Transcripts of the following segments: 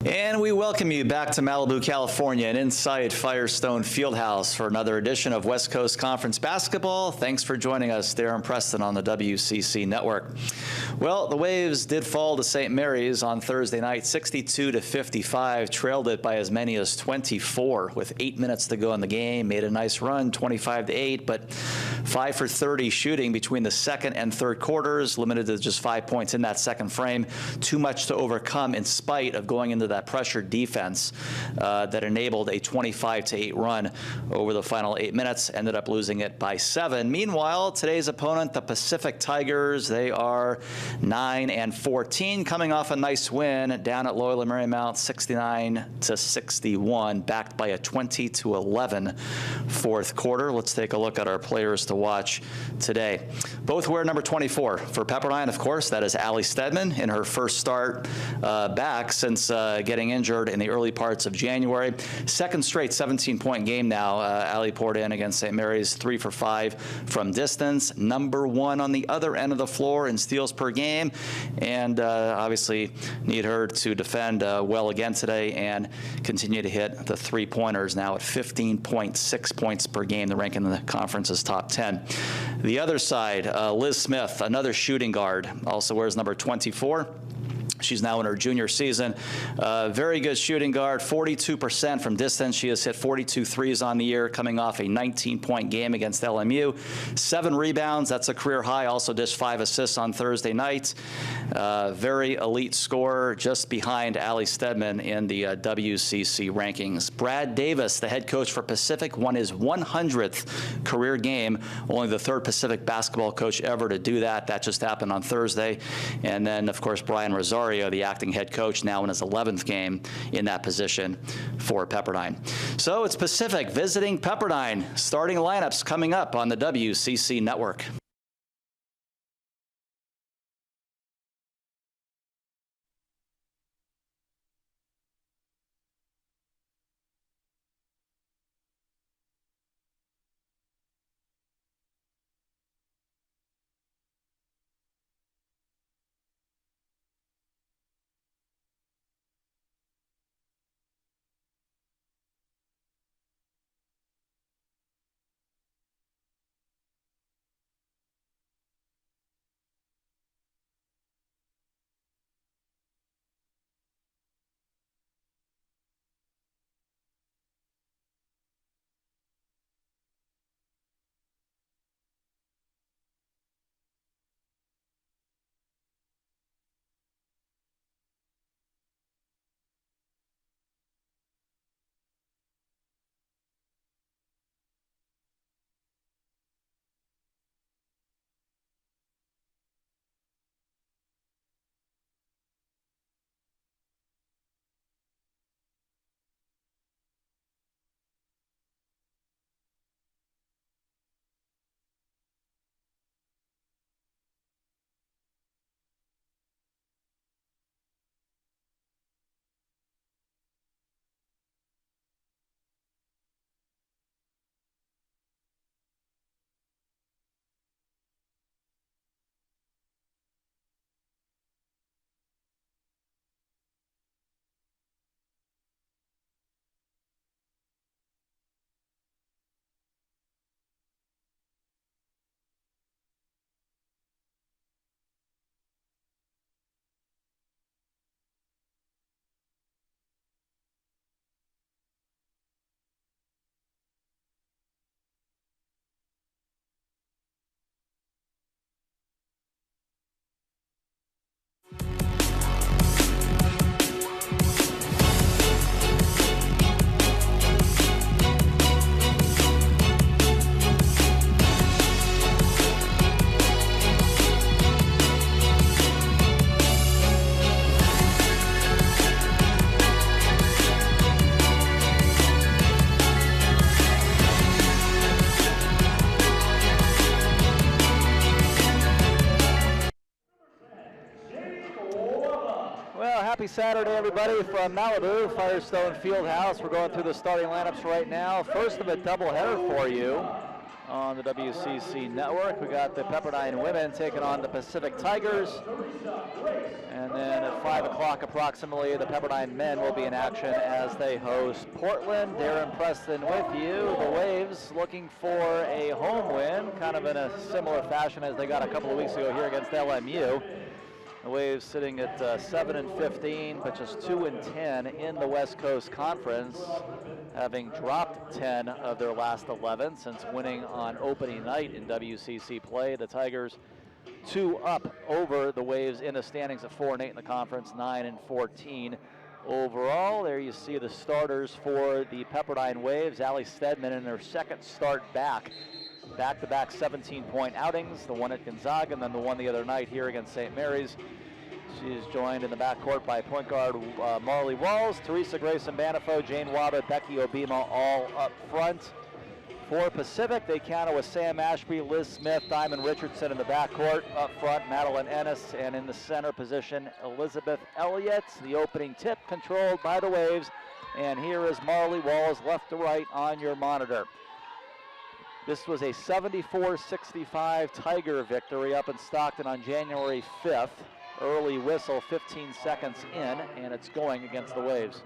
And we welcome you back to Malibu, California and inside Firestone Fieldhouse for another edition of West Coast Conference Basketball. Thanks for joining us, Darren Preston on the WCC Network. Well, the Waves did fall to St. Mary's on Thursday night, 62-55, trailed it by as many as 24 with 8 minutes to go in the game, made a nice run, 25-8, but 5 for 30 shooting between the second and third quarters, limited to just 5 points in that second frame. Too much to overcome in spite of going into that pressure defense that enabled a 25-8 run over the final 8 minutes, ended up losing it by 7. Meanwhile, today's opponent, the Pacific Tigers, they are 9-14, coming off a nice win down at Loyola Marymount, 69-61, backed by a 20-11 fourth quarter. Let's take a look at our players to watch today. Both wear number 24 for Pepperdine, of course. That is Allie Steadman in her first start back since getting injured in the early parts of January. Second straight 17-point game now. Allie poured in against St. Mary's, 3 for 5 from distance. Number 1 on the other end of the floor in steals per game. And obviously need her to defend well again today and continue to hit the three-pointers now at 15.6 points per game. The rank in the conference is top 10. The other side, Liz Smith, another shooting guard, also wears number 24. She's now in her junior season. Very good shooting guard, 42% from distance. She has hit 42 threes on the year, coming off a 19-point game against LMU. 7 rebounds, that's a career high. Also dished 5 assists on Thursday night. Very elite scorer, just behind Allie Steadman in the WCC rankings. Brad Davis, the head coach for Pacific, won his 100th career game. Only the 3rd Pacific basketball coach ever to do that. That just happened on Thursday. And then, of course, Brian Rosario, the acting head coach, now in his 11th game in that position for Pepperdine. So it's Pacific visiting Pepperdine. Starting lineups coming up on the WCC Network. Happy Saturday, everybody, from Malibu, Firestone Fieldhouse. We're going through the starting lineups right now. First of a doubleheader for you on the WCC network. We got the Pepperdine women taking on the Pacific Tigers. And then at 5 o'clock approximately, the Pepperdine men will be in action as they host Portland. Darren Preston with you. The Waves looking for a home win, kind of in a similar fashion as they got a couple of weeks ago here against LMU. The Waves sitting at 7-15, but just 2-10 in the West Coast Conference, having dropped 10 of their last 11 since winning on opening night in WCC play. The Tigers 2 up over the Waves in the standings at 4-8 in the conference, 9-14 overall. There you see the starters for the Pepperdine Waves. Allie Stedman in her second start back-to-back 17-point outings, the one at Gonzaga and then the one the other night here against St. Mary's. She's joined in the backcourt by point guard Marley Walls, Teresa Grayson Banifo, Jane Waba, Becky Obima all up front. For Pacific, they counter with Sam Ashby, Liz Smith, Diamond Richardson in the backcourt. Up front, Madeline Ennis, and in the center position, Elizabeth Elliott. The opening tip controlled by the Waves. And here is Marley Walls left to right on your monitor. This was a 74-65 Tiger victory up in Stockton on January 5th. Early whistle, 15 seconds in, and it's going against the Waves.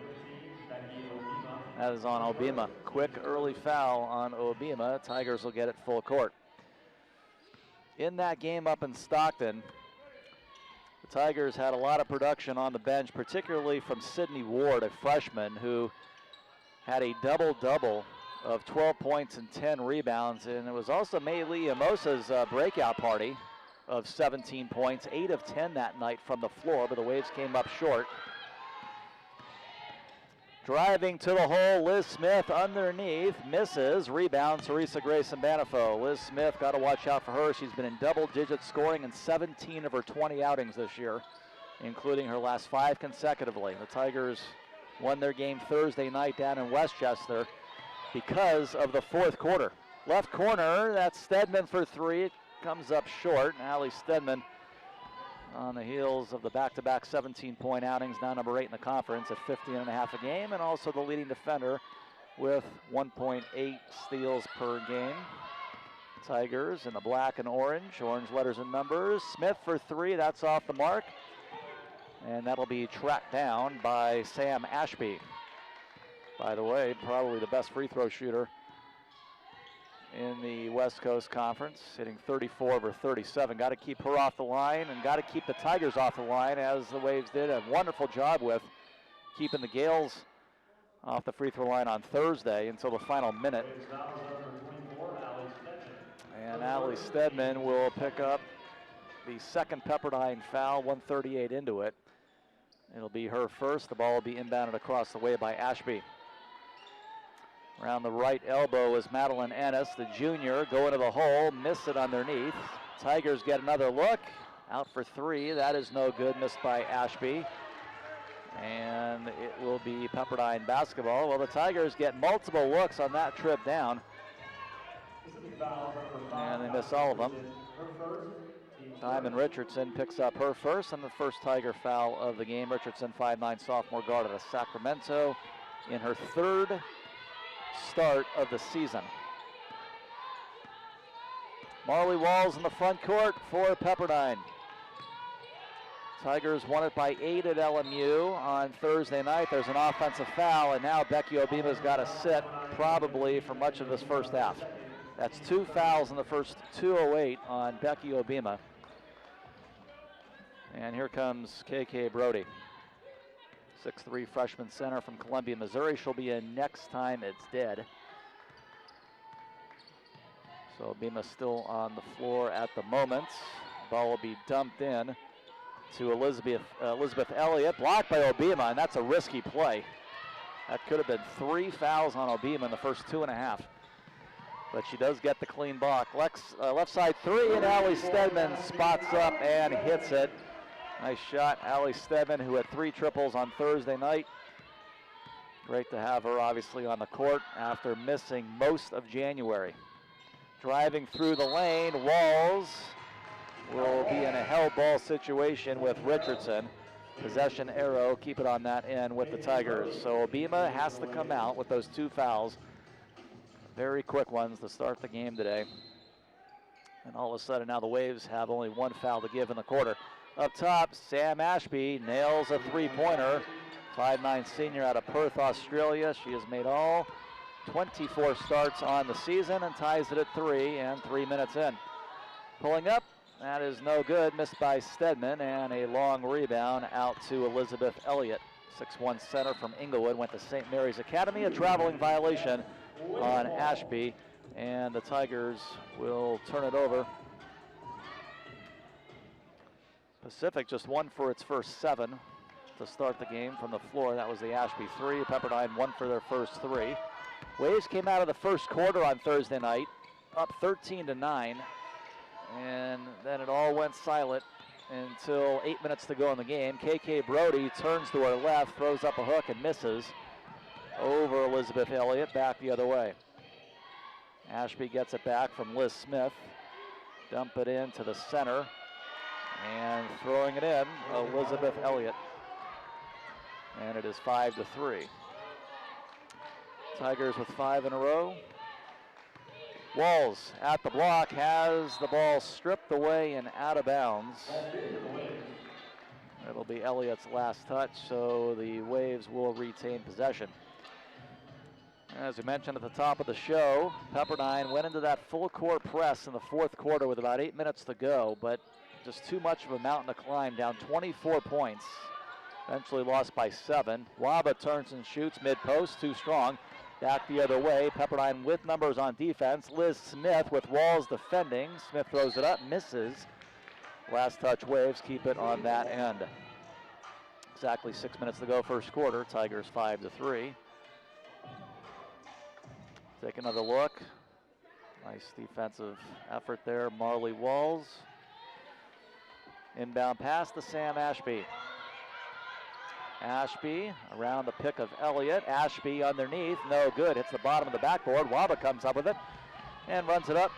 That is on Obima. Quick early foul on Obima. Tigers will get it full court. In that game up in Stockton, the Tigers had a lot of production on the bench, particularly from Sydney Ward, a freshman who had a double-double of 12 points and 10 rebounds. And it was also May Lee Amosa's breakout party of 17 points, 8 of 10 that night from the floor, but the Waves came up short. Driving to the hole, Liz Smith underneath, misses, rebound, Teresa Grayson Banifo. Liz Smith, got to watch out for her. She's been in double-digit scoring in 17 of her 20 outings this year, including her last 5 consecutively. The Tigers won their game Thursday night down in Westchester because of the fourth quarter. Left corner, that's Stedman for 3. It comes up short, and Allie Stedman on the heels of the back-to-back 17-point outings, now number 8 in the conference at 15.5 a game, and also the leading defender with 1.8 steals per game. Tigers in the black and orange letters and numbers. Smith for 3, that's off the mark, and that'll be tracked down by Sam Ashby. By the way, probably the best free throw shooter in the West Coast Conference, hitting 34 over 37. Got to keep her off the line and got to keep the Tigers off the line, as the Waves did a wonderful job with keeping the Gales off the free throw line on Thursday until the final minute. And Allie Stedman will pick up the second Pepperdine foul, 1:38 into it. It'll be her first. The ball will be inbounded across the way by Ashby. Around the right elbow is Madeline Ennis, the junior, going to the hole, miss it underneath. Tigers get another look, out for 3. That is no good, missed by Ashby. And it will be Pepperdine basketball. Well, the Tigers get multiple looks on that trip down, and they miss all of them. Diamond Richardson picks up her first, and the first Tiger foul of the game. Richardson, 5'9" sophomore guard out of Sacramento, in her third start of the season. Marley Walls in the front court for Pepperdine. Tigers won it by 8 at LMU on Thursday night. There's an offensive foul, and now Becky Obima's got to sit probably for much of this first half. That's 2 fouls in the first 2:08 on Becky Obima. And here comes KK Brody. 6'3" freshman center from Columbia, Missouri. She'll be in next time it's dead. So Obima still on the floor at the moment. Ball will be dumped in to Elizabeth Elliott. Blocked by Obima, and that's a risky play. That could have been 3 fouls on Obima in the first 2.5. But she does get the clean block. Left side 3, and Allie Stedman spots up and hits it. Nice shot, Allie Stedman, who had 3 triples on Thursday night. Great to have her obviously on the court after missing most of January. Driving through the lane, Walls will be in a hell ball situation with Richardson. Possession arrow, keep it on that end with the Tigers. So Obima has to come out with those 2 fouls. Very quick ones to start the game today. And all of a sudden now the Waves have only one foul to give in the quarter. Up top, Sam Ashby nails a three-pointer. 5'9" senior out of Perth, Australia. She has made all 24 starts on the season and ties it at 3 and 3 minutes in. Pulling up, that is no good, missed by Stedman, and a long rebound out to Elizabeth Elliott. 6'1" center from Inglewood, went to St. Mary's Academy. A traveling violation on Ashby, and the Tigers will turn it over. Pacific just won for its first 7 to start the game from the floor. That was the Ashby 3. Pepperdine won for their first 3. Waves came out of the first quarter on Thursday night, up 13-9, and then it all went silent until 8 minutes to go in the game. KK Brody turns to her left, throws up a hook and misses over Elizabeth Elliott, back the other way. Ashby gets it back from Liz Smith. Dump it into the center, and throwing it in, Elizabeth Elliott. And it is 5-3. Tigers with 5 in a row. Walls at the block, has the ball stripped away and out of bounds. It'll be Elliott's last touch, so the Waves will retain possession. As we mentioned at the top of the show, Pepperdine went into that full court press in the fourth quarter with about 8 minutes to go, but just too much of a mountain to climb, down 24 points. Eventually lost by 7. Waba turns and shoots mid-post, too strong. Back the other way, Pepperdine with numbers on defense. Liz Smith with Walls defending. Smith throws it up, misses. Last touch, Waves keep it on that end. Exactly 6 minutes to go, first quarter. Tigers 5-3. Take another look. Nice defensive effort there, Marley Walls. Inbound pass to Sam Ashby. Ashby around the pick of Elliott. Ashby underneath, no good. Hits the bottom of the backboard. Waba comes up with it and runs it up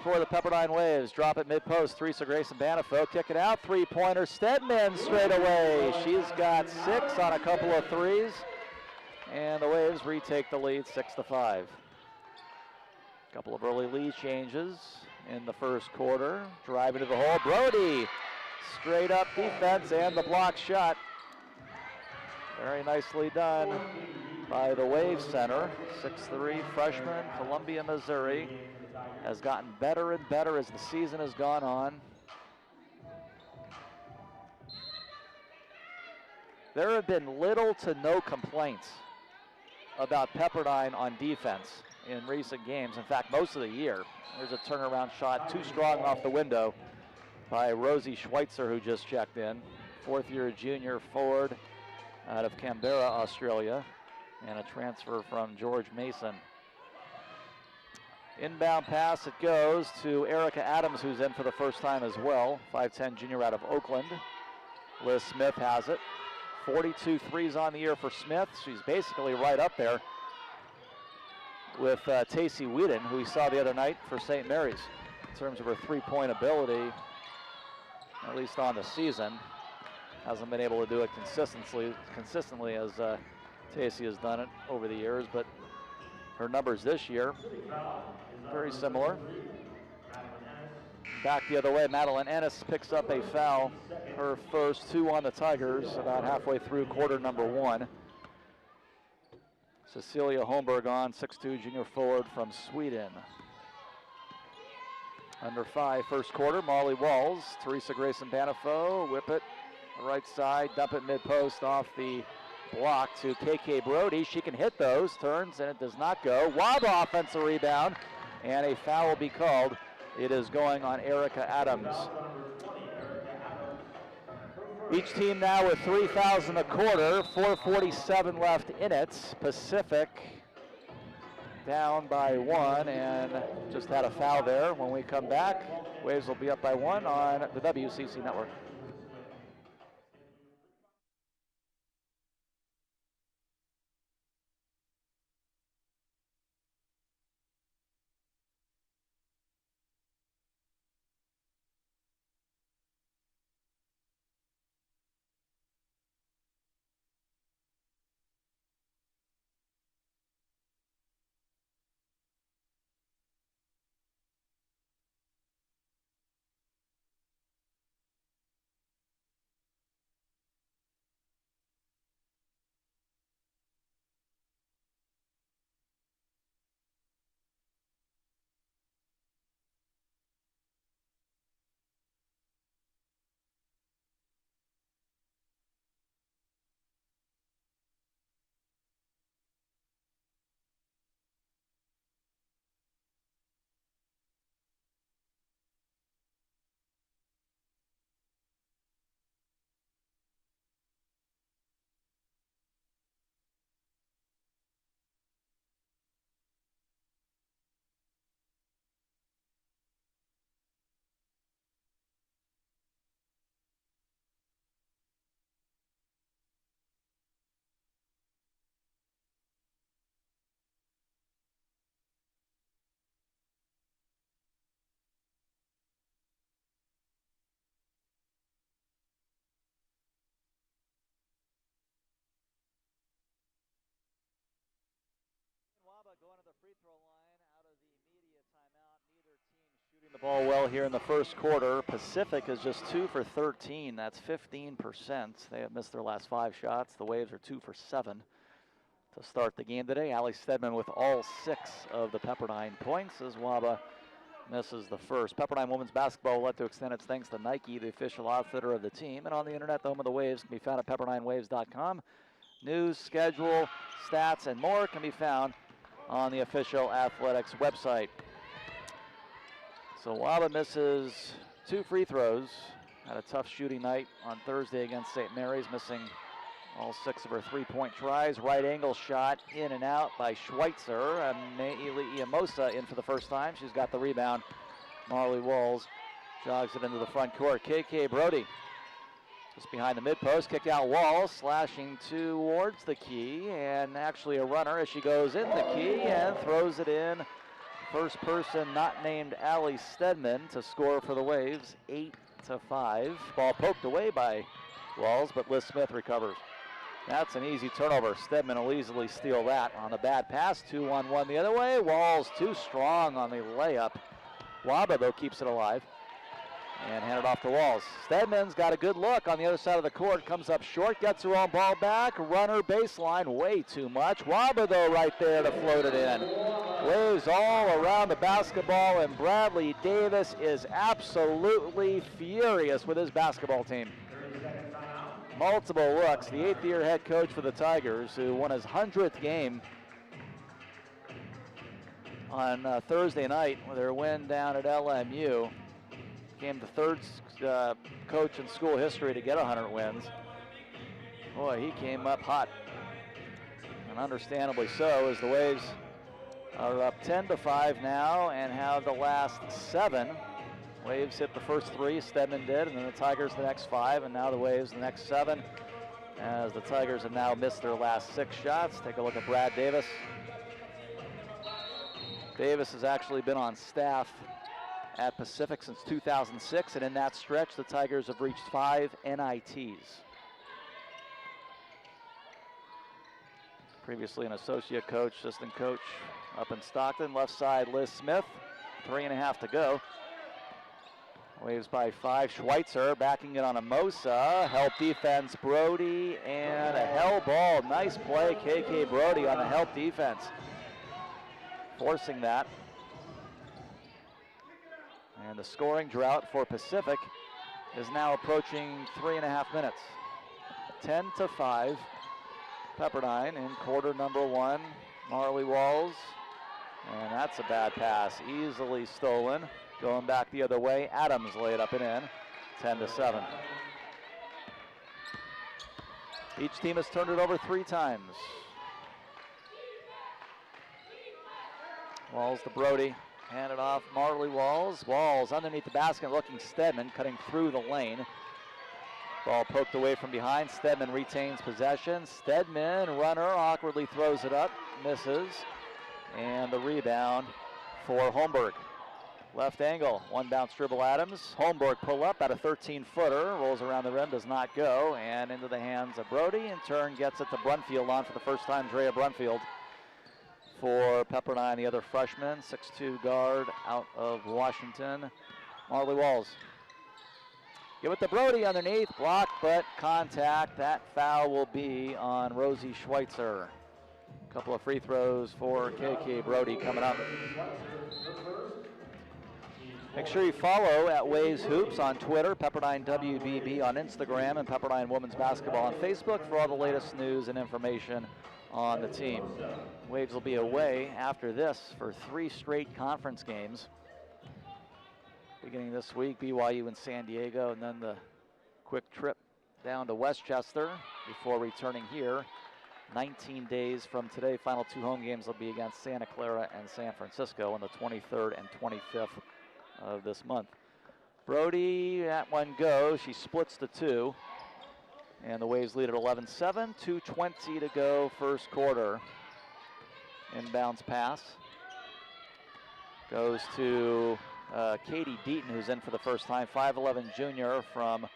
for the Pepperdine Waves. Drop it mid-post. Teresa Grayson Banifo. Kick it out. Three-pointer. Stedman straight away. She's got 6 on a couple of threes. And the Waves retake the lead 6-5. Couple of early lead changes in the first quarter. Driving to the hole. Brody. Straight up defense and the block shot. Very nicely done by the Wave center. 6'3" freshman, Columbia, Missouri. Has gotten better and better as the season has gone on. There have been little to no complaints about Pepperdine on defense in recent games. In fact, most of the year. There's a turnaround shot, too strong off the window by Rosie Schweitzer, who just checked in. Fourth-year junior forward out of Canberra, Australia, and a transfer from George Mason. Inbound pass, it goes to Erica Adams, who's in for the first time as well. 5'10" junior out of Oakland. Liz Smith has it. 42 threes on the year for Smith. She's basically right up there with Tacey Whedon, who we saw the other night for St. Mary's. In terms of her three-point ability, at least on the season. Hasn't been able to do it consistently as Tacey has done it over the years, but her numbers this year, very similar. Back the other way, Madeline Ennis picks up a foul. Her first 2 on the Tigers, about halfway through quarter number 1. Cecilia Holmberg on, 6'2", junior forward from Sweden. Under 5, first quarter, Marley Walls, Teresa Grayson Banifo, whip it, right side, dump it mid-post off the block to KK Brody. She can hit those, turns, and it does not go. Waba offensive rebound, and a foul will be called. It is going on Erica Adams. Each team now with 3 fouls in the quarter, 4:47 left in it. Pacific down by 1 and just had a foul there. When we come back, Waves will be up by 1 on the WCC Network. Ball well here in the first quarter. Pacific is just 2 for 13. That's 15%. They have missed their last 5 shots. The Waves are 2 for 7 to start the game today. Allie Stedman with all 6 of the Pepperdine points as Waba misses the first. Pepperdine women's basketball will let to extend its thanks to Nike, the official outfitter of the team. And on the internet, the home of the Waves can be found at pepperdinewaves.com. News, schedule, stats, and more can be found on the official athletics website. So Waba misses 2 free throws. Had a tough shooting night on Thursday against St. Mary's, missing all 6 of her 3-point tries. Right angle shot in and out by Schweitzer. Iamosa in for the first time. She's got the rebound. Marley Walls jogs it into the front court. KK Brody just behind the mid post. Kick out Walls, slashing towards the key, and actually a runner as she goes in the key and throws it in. First person not named Allie Stedman to score for the Waves, 8-5. Ball poked away by Walls, but Liz Smith recovers. That's an easy turnover. Stedman will easily steal that on the bad pass. 2-on-1 the other way. Walls too strong on the layup. Waba, though, keeps it alive and hand it off to Walls. Stedman's got a good look on the other side of the court. Comes up short, gets her own ball back. Runner baseline, way too much. Waba, though, right there to float it in. Waves all around the basketball, and Bradley Davis is absolutely furious with his basketball team. Multiple looks. The 8th-year head coach for the Tigers, who won his 100th game on Thursday night with their win down at LMU. Became the 3rd coach in school history to get 100 wins. Boy, he came up hot, and understandably so, as the Waves are up 10-5 now and have the last 7. Waves hit the first 3, Stedman did, and then the Tigers the next 5, and now the Waves the next 7, as the Tigers have now missed their last 6 shots. Take a look at Brad Davis. Davis has actually been on staff at Pacific since 2006, and in that stretch, the Tigers have reached 5 NITs. Previously an associate coach, assistant coach up in Stockton. Left side, Liz Smith, 3.5 to go. Waves by 5. Schweitzer backing it on Iamosa. Help defense, Brody, and a hell ball. Nice play, KK Brody on the help defense. Forcing that. And the scoring drought for Pacific is now approaching 3.5 minutes. 10-5. Pepperdine in quarter number 1. Marley Walls. And that's a bad pass. Easily stolen. Going back the other way. Adams laid up and in. 10-7. Each team has turned it over 3 times. Walls to Brody. Handed off Marley Walls. Walls underneath the basket, looking Stedman, cutting through the lane. Ball poked away from behind. Stedman retains possession. Stedman, runner, awkwardly throws it up, misses. And the rebound for Holmberg. Left angle, 1 bounce dribble Adams. Holmberg pull up at a 13-footer, rolls around the rim, does not go, and into the hands of Brody. In turn, gets it to Brunfield on for the first time, Drea Brunfield. For Pepperdine, the other freshman, 6'2" guard out of Washington, Marley Walls. Give it to Brody underneath, block, but contact. That foul will be on Rosie Schweitzer. A couple of free throws for KK Brody coming up. Make sure you follow at Waves Hoops on Twitter, Pepperdine WBB on Instagram, and Pepperdine Women's Basketball on Facebook for all the latest news and information on the team. Waves will be away after this for 3 straight conference games. Beginning this week, BYU in San Diego, and then the quick trip down to Westchester before returning here 19 days from today. Final 2 home games will be against Santa Clara and San Francisco on the 23rd and 25th of this month. Brody, that one goes. She splits the 2. And the Waves lead at 11-7, 2:20 to go first quarter. Inbounds pass goes to Katie Deaton, who's in for the first time, 5'11" junior from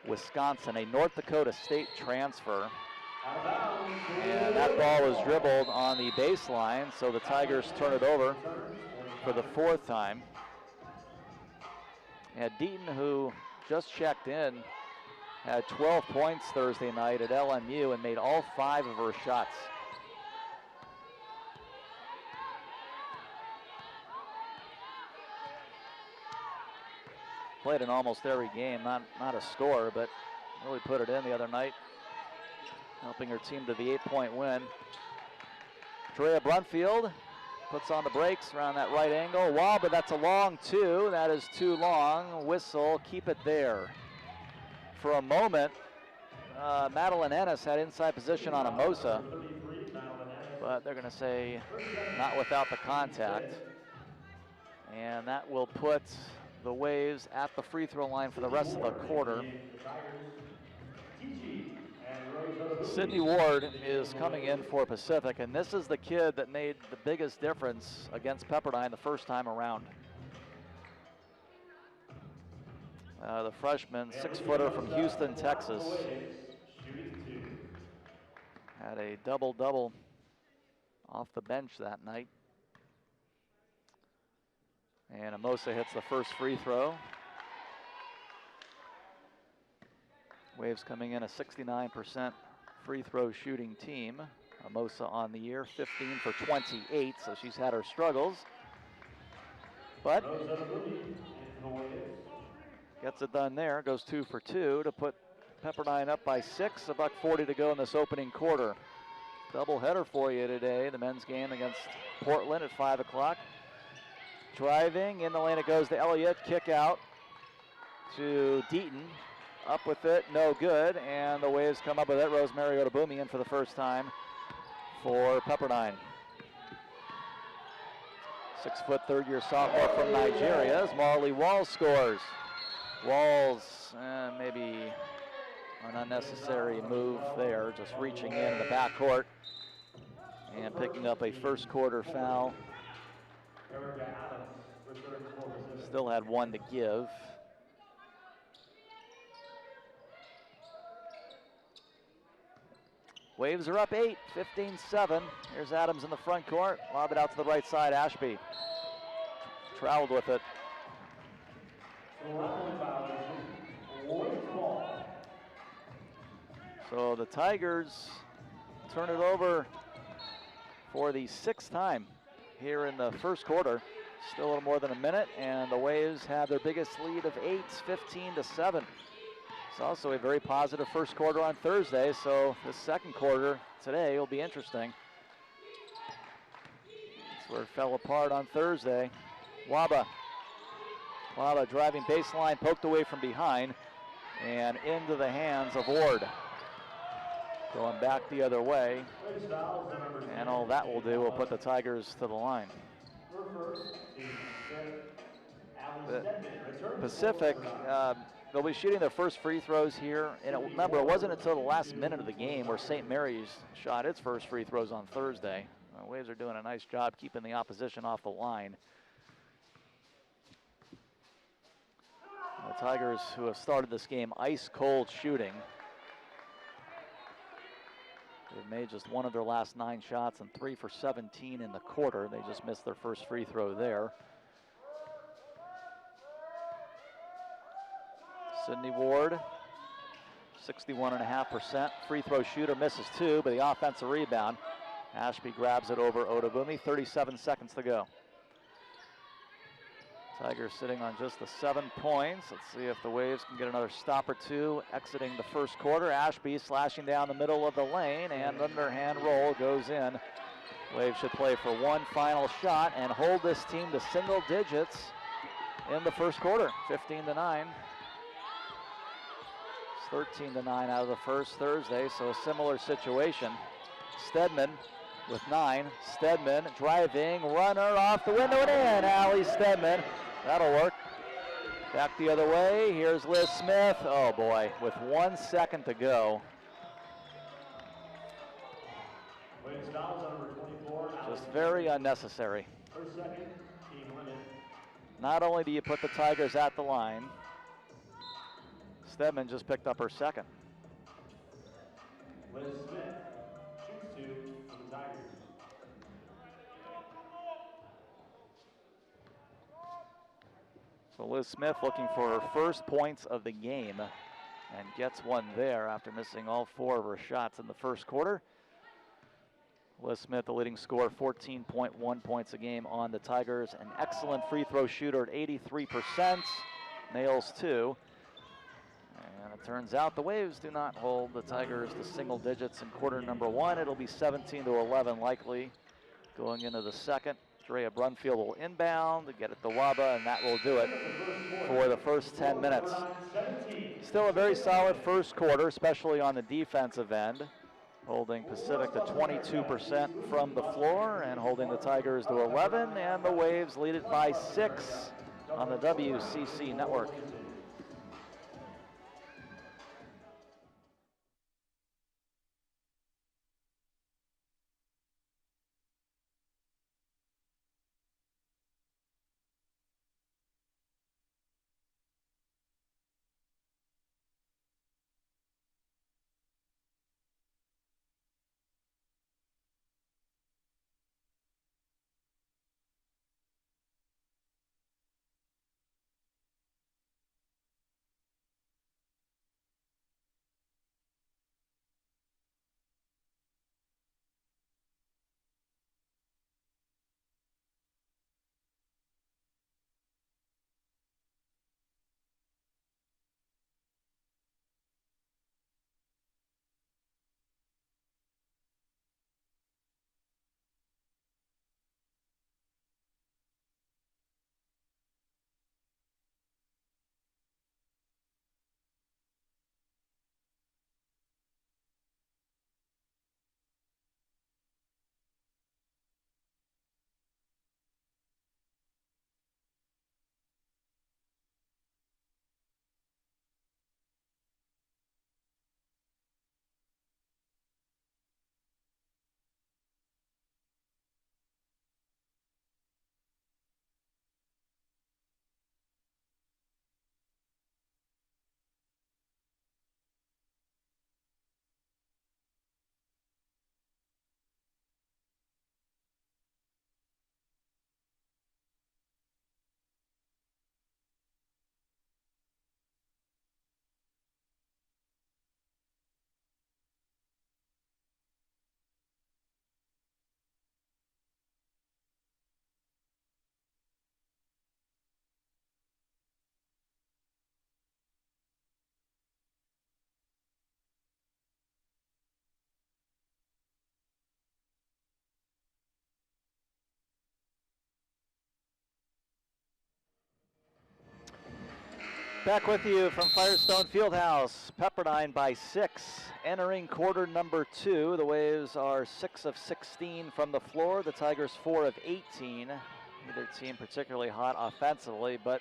Wisconsin, a North Dakota State transfer. And that ball was dribbled on the baseline, so the Tigers turn it over for the 4th time. And Deaton, who just checked in, had 12 points Thursday night at LMU and made all 5 of her shots. Played in almost every game, not a scorer, but really put it in the other night, helping her team to the 8-point win. Drea Brunfield puts on the brakes around that right angle. Wow, but that's a long 2. That is too long. Whistle, keep it there. For a moment, Madeline Ennis had inside position on Amosa, but they're going to say not without the contact. And that will put the Waves at the free throw line for the rest of the quarter. Sydney Ward is coming in for Pacific, and this is the kid that made the biggest difference against Pepperdine the first time around. The freshman, 6-footer from Houston, Texas. Had a double-double off the bench that night. And Amosa hits the first free throw. Waves coming in a 69% free throw shooting team. Amosa on the year, 15 for 28, so she's had her struggles. But gets it done there, goes 2 for 2 to put Pepperdine up by 6, $1:40 to go in this opening quarter. Double header for you today, the men's game against Portland at 5 o'clock. Driving in the lane, it goes to Elliott, kick out to Deaton. Up with it, no good, and the Waves come up with it. Rosemary Odubumi in for the first time for Pepperdine. 6-foot, third-year sophomore from Nigeria as Marley Walls scores. Walls, maybe an unnecessary move there, just reaching in the backcourt and picking up a first quarter foul. Still had 1 to give. Waves are up 8, 15-7. Here's Adams in the front court. Lob it out to the right side, Ashby. Traveled with it. So the Tigers turn it over for the 6th time here in the first quarter. Still a little more than a minute, and the Waves have their biggest lead of 8, 15-7. It's also a very positive first quarter on Thursday, so the second quarter today will be interesting. That's where it fell apart on Thursday. Waba driving baseline, poked away from behind, and into the hands of Ward. Going back the other way, and all that will do will put the Tigers to the line. The Pacific, they'll be shooting their first free throws here. And remember, it wasn't until the last minute of the game where St. Mary's shot its first free throws on Thursday. Waves are doing a nice job keeping the opposition off the line. The Tigers, who have started this game ice cold shooting, they've made just 1 of their last 9 shots and 3 for 17 in the quarter. They just missed their first free throw there. Sydney Ward, 61.5%. Free throw shooter, misses 2, but the offensive rebound. Ashby grabs it over Odubumi, 37 seconds to go. Tigers sitting on just the 7 points. Let's see if the Waves can get another stop or 2 exiting the first quarter. Ashby slashing down the middle of the lane, and underhand roll goes in. Waves should play for 1 final shot and hold this team to single digits in the first quarter, 15-9. 13-9 out of the first Thursday, so a similar situation. Stedman with 9. Stedman driving, runner off the window and in. Allie Stedman, that'll work. Back the other way, here's Liz Smith. Oh boy, with 1 second to go. Just very unnecessary. Not only do you put the Tigers at the line, Stedman just picked up her second. Liz Smith shoots 2 for the Tigers. So Liz Smith looking for her first points of the game and gets one there after missing all 4 of her shots in the first quarter. Liz Smith, the leading scorer, 14.1 points a game on the Tigers. An excellent free throw shooter at 83%, nails 2. And it turns out the Waves do not hold the Tigers to single digits in quarter number 1. It'll be 17-11 likely going into the second. Drea Brunfield will inbound to get it to Waba, and that will do it for the first 10 minutes. Still a very solid first quarter, especially on the defensive end, holding Pacific to 22% from the floor and holding the Tigers to 11, and the Waves lead it by 6 on the WCC network. Back with you from Firestone Fieldhouse. Pepperdine by 6, entering quarter number 2. The Waves are 6 of 16 from the floor. The Tigers 4 of 18. Neither team particularly hot offensively, but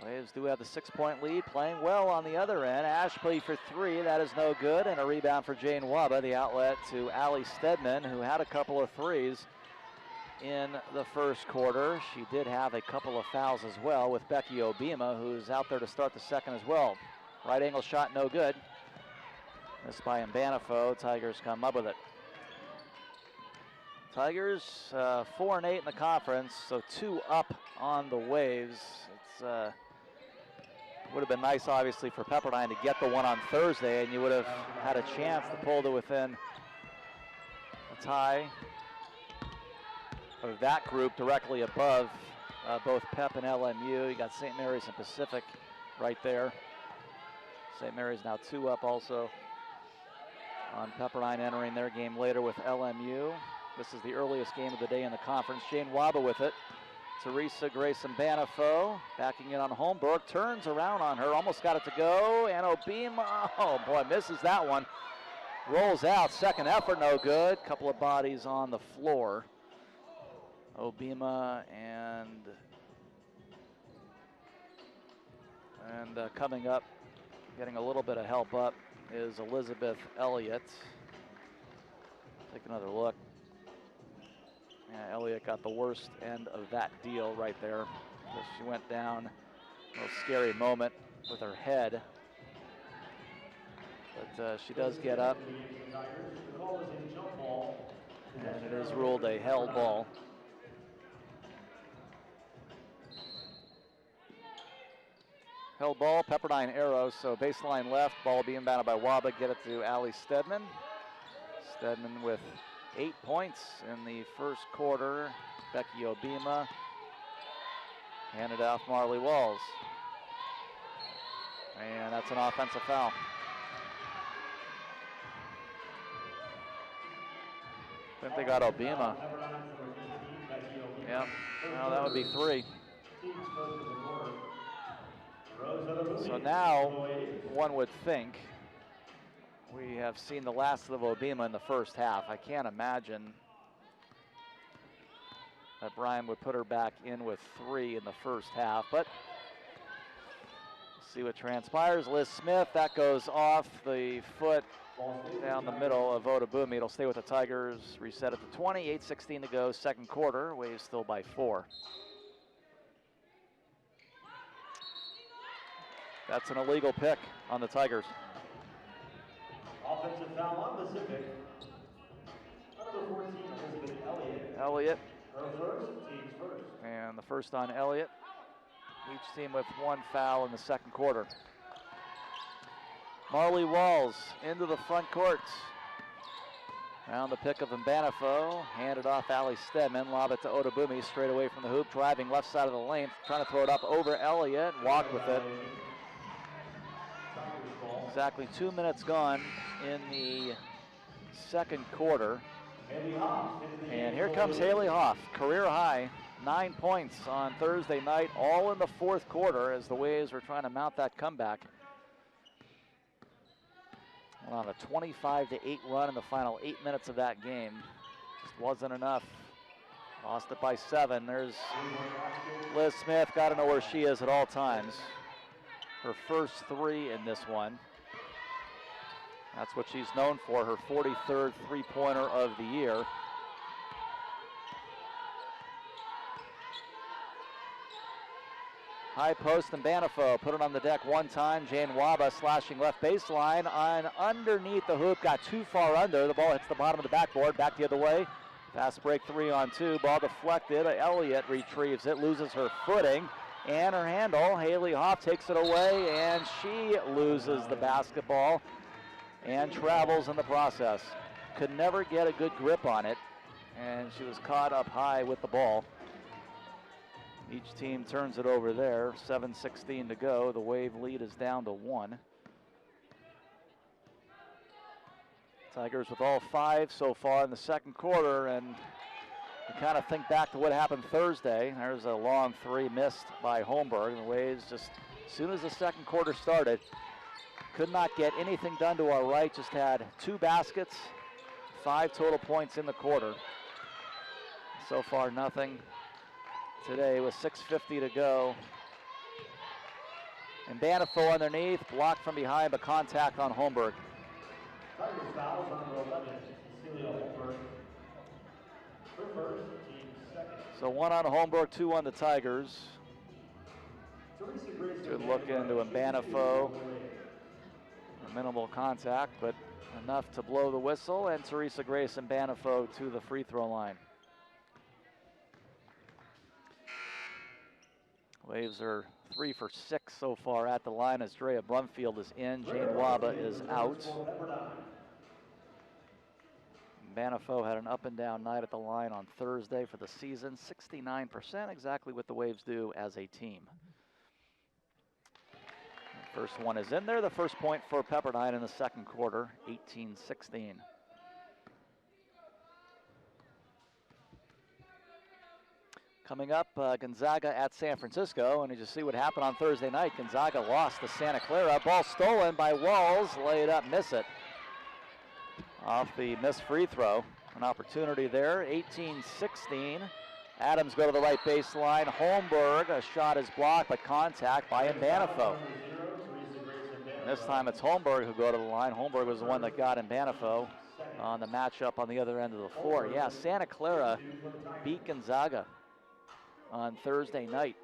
Waves do have the 6-point lead, playing well on the other end. Ashley for 3, that is no good, and a rebound for Jane Waba, the outlet to Allie Stedman, who had a couple of threes in the first quarter. She did have a couple of fouls as well with Becky Obima, who's out there to start the second as well. Right angle shot, no good. Missed by Mbanafo. Tigers come up with it. Tigers 4 and 8 in the conference, so 2 up on the Waves. It's would have been nice, obviously, for Pepperdine to get the one on Thursday, and you would have had a chance to pull to within a tie of that group directly above both Pep and LMU. You got St. Mary's and Pacific right there. St. Mary's now 2 up also on Pepperdine, entering their game later with LMU. This is the earliest game of the day in the conference. Jane Waba with it. Teresa Grayson Banifo backing it on Holmberg. Turns around on her. Almost got it to go. And Obima, oh boy, misses that one. Rolls out. Second effort, no good. Couple of bodies on the floor. Obima and coming up, getting a little bit of help up, is Elizabeth Elliott. Take another look. Yeah, Elliott got the worst end of that deal right there. She went down, a little scary moment with her head. But she does get up. And it is ruled a held ball. Held ball, Pepperdine arrows, so baseline left, ball being inbounded by Waba, get it to Allie Stedman. Stedman with 8 points in the first quarter. Becky Obima handed off Marley Walls. And that's an offensive foul. I think they got Obima. Yep, well, that would be 3. So now, one would think, we have seen the last of Obima in the first half. I can't imagine that Brian would put her back in with 3 in the first half, but we'll see what transpires. Liz Smith, that goes off the foot down the middle of Odabumi. It'll stay with the Tigers. Reset at the 20, 8:16 to go, second quarter. Waves still by 4. That's an illegal pick on the Tigers. Offensive foul on Pacific. Number 14, Elizabeth Elliott. Elliott. Her first, team's first. And the first on Elliott. Each team with 1 foul in the second quarter. Marley Walls into the front court. Found the pick of Mbanafo. Handed off Allie Stedman. Lob it to Odabumi straight away from the hoop. Driving left side of the lane. Trying to throw it up over Elliott. Walked with it. Exactly 2 minutes gone in the second quarter. And here comes Haley Hoff, career high, 9 points on Thursday night, all in the fourth quarter as the Waves were trying to mount that comeback. On a 25-8 run in the final 8 minutes of that game. Just wasn't enough. Lost it by 7. There's Liz Smith, got to know where she is at all times. Her first 3 in this one. That's what she's known for, her 43rd three-pointer of the year. High post and Banifo put it on the deck one time. Jane Waba slashing left baseline on underneath the hoop, got too far under. The ball hits the bottom of the backboard, back the other way. Fast break 3-on-2, ball deflected. Elliott retrieves it, loses her footing and her handle. Haley Hoff takes it away and she loses the basketball and travels in the process. Could never get a good grip on it, and she was caught up high with the ball. Each team turns it over there. 7:16 to go. The Wave lead is down to 1. Tigers with all 5 so far in the second quarter, and you kind of think back to what happened Thursday. There's a long 3 missed by Holmberg. The Waves just, as soon as the second quarter started, could not get anything done to our right, just had 2 baskets, 5 total points in the quarter. So far, nothing today with 6:50 to go. And Banifo underneath, blocked from behind, but contact on Holmberg. Tigers fouls on number 11, Cecilia Holmberg. Her first, team second. So 1 on Holmberg, 2 on the Tigers. Teresa Grace Good look into Mbanifo. Minimal contact, but enough to blow the whistle, and Teresa Grace and Banifo to the free throw line. Waves are 3 for 6 so far at the line as Drea Brumfield is in, Jane Waba is out. Banifo had an up and down night at the line on Thursday for the season, 69%, exactly what the Waves do as a team. First one is in there. The first point for Pepperdine in the second quarter, 18-16. Coming up, Gonzaga at San Francisco, and you just see what happened on Thursday night. Gonzaga lost to Santa Clara. Ball stolen by Walls, lay it up, miss it. Off the missed free throw. An opportunity there, 18-16. Adams go to the right baseline. Holmberg, a shot is blocked, but contact by Mbanifo. This time it's Holmberg who go to the line. Holmberg was the one that got Mbanifo on the matchup on the other end of the floor. Yeah, Santa Clara beat Gonzaga on Thursday night.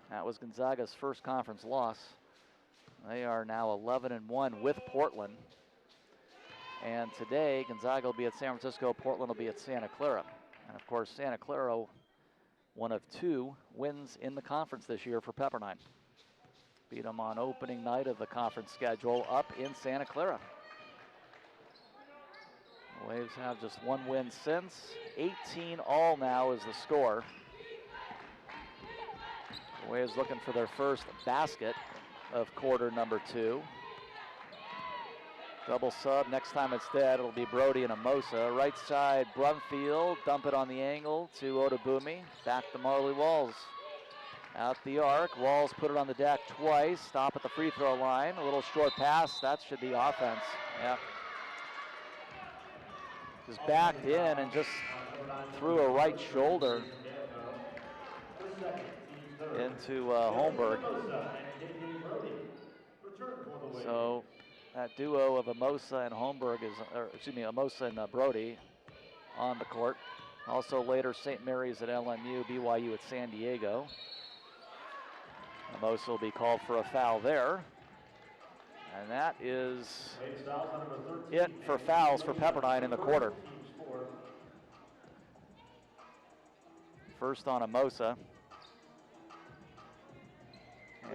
That was Gonzaga's first conference loss. They are now 11-1 with Portland. And today, Gonzaga will be at San Francisco, Portland will be at Santa Clara. And of course, Santa Clara, one of 2 wins in the conference this year for Pepperdine. Beat them on opening night of the conference schedule up in Santa Clara. The Waves have just one win since. 18-all now is the score. The Waves looking for their first basket of quarter number 2. Double sub, next time it's dead, it'll be Brody and Amosa. Right side, Brumfield, dump it on the angle to Odabumi. Back to Marley Walls. Out the arc, Walls put it on the deck twice, stop at the free throw line. A little short pass, that should be offense. Yeah. Just backed in and just threw a right shoulder into Holmberg. So that duo of Amosa and Holmberg is, or excuse me, Amosa and Brody on the court. Also later St. Mary's at LMU, BYU at San Diego. Amosa will be called for a foul there. And that is it for fouls for Pepperdine in the quarter. First on Amosa.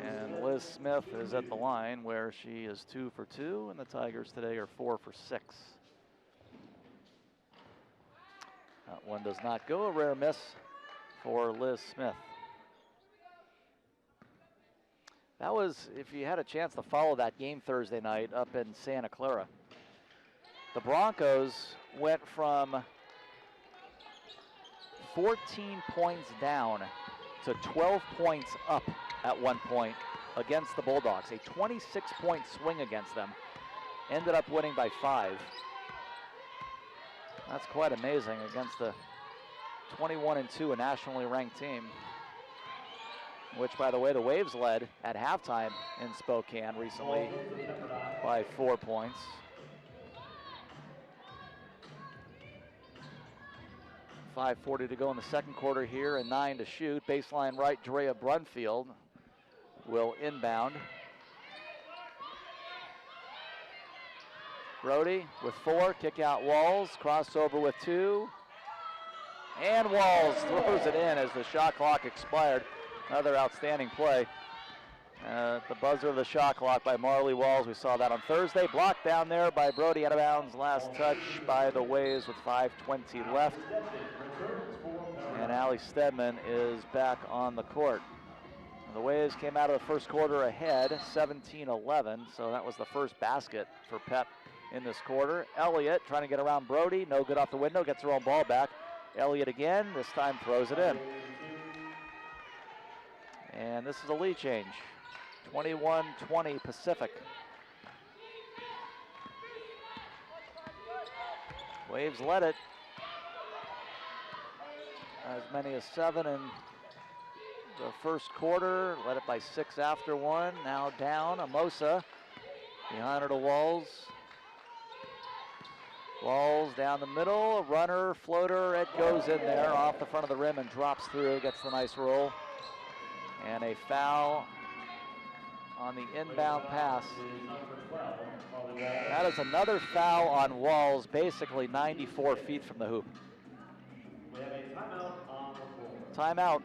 And Liz Smith is at the line where she is 2 for 2, and the Tigers today are 4 for 6. That one does not go, a rare miss for Liz Smith. That was, if you had a chance to follow that game Thursday night up in Santa Clara, the Broncos went from 14 points down to 12 points up at one point against the Bulldogs. A 26-point swing against them. Ended up winning by 5. That's quite amazing against the 21-2, a nationally ranked team, which, by the way, the Waves led at halftime in Spokane recently by 4 points. .540 to go in the second quarter here and 9 to shoot. Baseline right, Drea Brunfield will inbound. Brody with 4, kick out Walls, crossover with 2. And Walls throws it in as the shot clock expired. Another outstanding play. The buzzer of the shot clock by Marley Walls. We saw that on Thursday. Blocked down there by Brody out of bounds. Last touch by the Waves with 5:20 left. And Allie Stedman is back on the court. The Waves came out of the first quarter ahead, 17-11. So that was the first basket for Pep in this quarter. Elliott trying to get around Brody. No good off the window. Gets her own ball back. Elliott again. This time throws it in. And this is a lead change. 21-20 Pacific. Waves led it. As many as 7 in the first quarter. Led it by 6 after 1. Now down. Amosa behind her to Walls. Walls down the middle. Runner, floater. It goes in there off the front of the rim and drops through. Gets the nice roll. And a foul on the inbound pass. That is another foul on Walls, basically 94 feet from the hoop. We have a timeout on the floor. Timeout.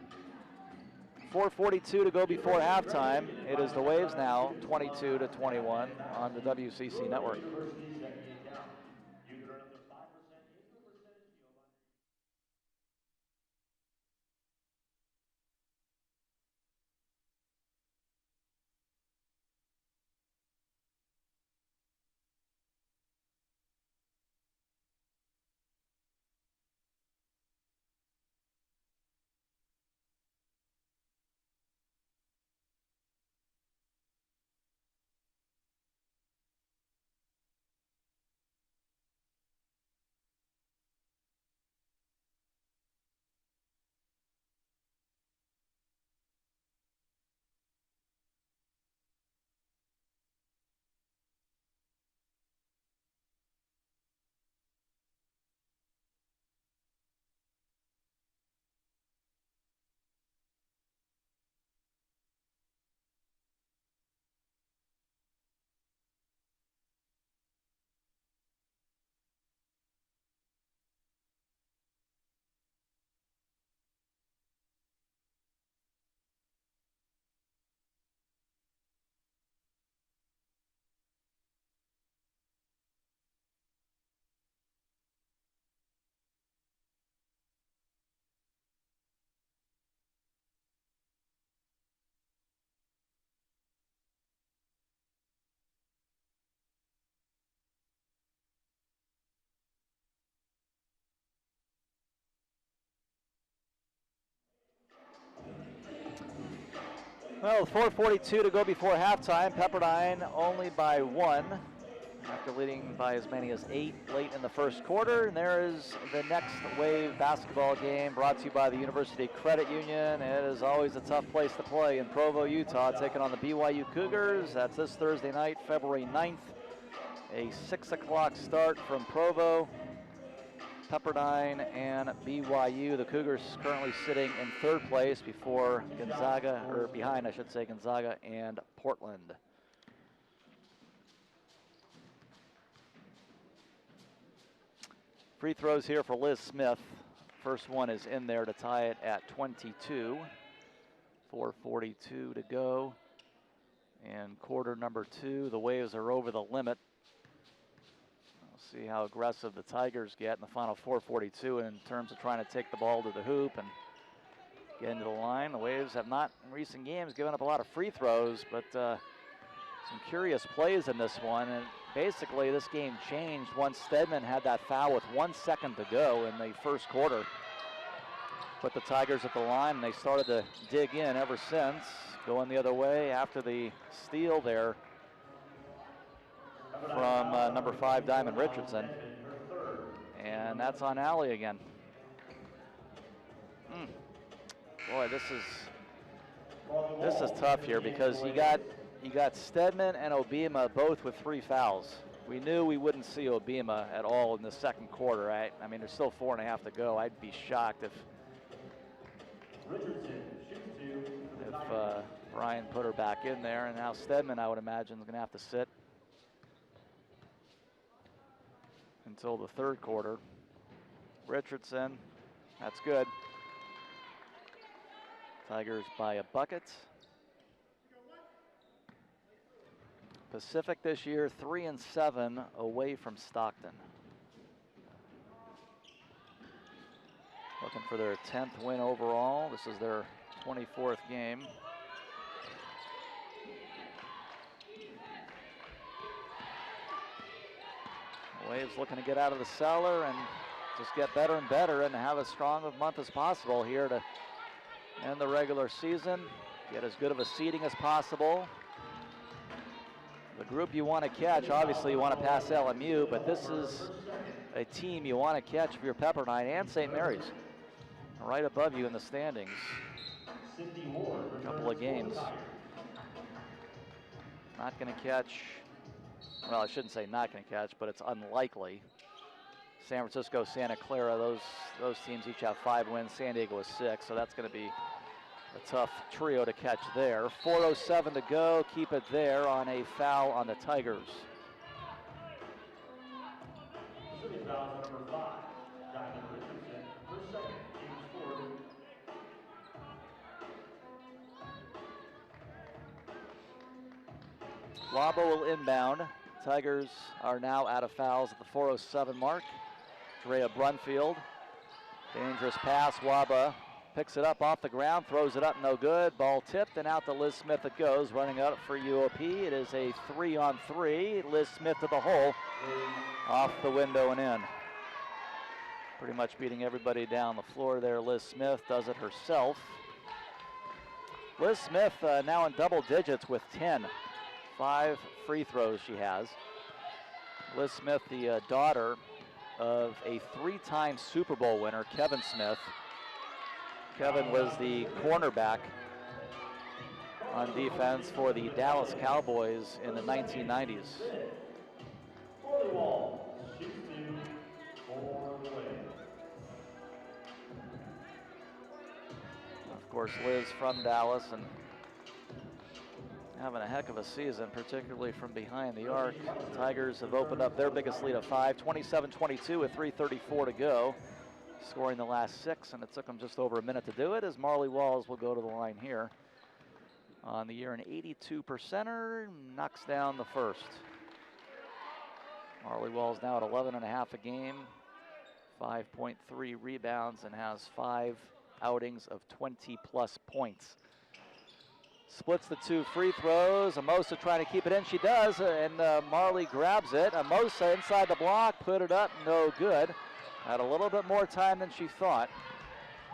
4:42 to go before halftime. It is the Waves now, 22-21 on the WCC network. Well, 4:42 to go before halftime. Pepperdine only by 1 after leading by as many as 8 late in the first quarter. And there is the next wave basketball game brought to you by the University Credit Union. It is always a tough place to play in Provo, Utah, taking on the BYU Cougars. That's this Thursday night, February 9th. A 6 o'clock start from Provo. Pepperdine and BYU. The Cougars currently sitting in 3rd place before Gonzaga, or behind I should say, Gonzaga and Portland. Free throws here for Liz Smith. First one is in there to tie it at 22. 4:42 to go. And quarter number 2, the Waves are over the limit. See how aggressive the Tigers get in the final 4:42 in terms of trying to take the ball to the hoop and get into the line. The Waves have not in recent games given up a lot of free throws, but some curious plays in this one. And basically this game changed once Stedman had that foul with 1 second to go in the first quarter. Put the Tigers at the line, and they started to dig in ever since, going the other way after the steal there from number 5, Diamond Richardson. And that's on Allie again. Boy, this is tough here because you got Stedman and Obima both with 3 fouls. We knew we wouldn't see Obima at all in the second quarter, right? I mean, there's still 4.5 to go. I'd be shocked if Brian put her back in there. And now Stedman, I would imagine, is going to have to sit until the 3rd quarter. Richardson, that's good. Tigers by a bucket. Pacific this year 3-7 away from Stockton. Looking for their 10th win overall. This is their 24th game. Waves looking to get out of the cellar and just get better and better and have as strong a month as possible here to end the regular season. Get as good of a seeding as possible. The group you want to catch, obviously you want to pass LMU, but this is a team you want to catch if you're Pepperdine and St. Mary's. Right above you in the standings. A couple of games. Not going to catch. Well, I shouldn't say not going to catch, but it's unlikely. San Francisco, Santa Clara, those teams each have 5 wins. San Diego is 6, so that's going to be a tough trio to catch there. 4:07 to go. Keep it there on a foul on the Tigers. Wabo will inbound. Tigers are now out of fouls at the 4:07 mark. Drea Brunfield, dangerous pass. Waba picks it up off the ground, throws it up, no good. Ball tipped and out to Liz Smith it goes, running out for UOP. It is a 3-on-3. Liz Smith to the hole, off the window and in. Pretty much beating everybody down the floor there. Liz Smith does it herself. Liz Smith now in double digits with 10. 5 free throws she has. Liz Smith, the daughter of a 3-time Super Bowl winner, Kevin Smith. Kevin was the cornerback on defense for the Dallas Cowboys in the 1990s. Of course, Liz from Dallas and having a heck of a season, particularly from behind the arc. The Tigers have opened up their biggest lead of 5, 27-22 with 3:34 to go, scoring the last 6, and it took them just over a minute to do it, as Marley Walls will go to the line here. On the year, an 82%er, knocks down the first. Marley Walls now at 11.5 a game, 5.3 rebounds, and has 5 outings of 20-plus points. Splits the 2 free throws. Amosa trying to keep it in. She does, and Marley grabs it. Amosa inside the block, put it up, no good. Had a little bit more time than she thought.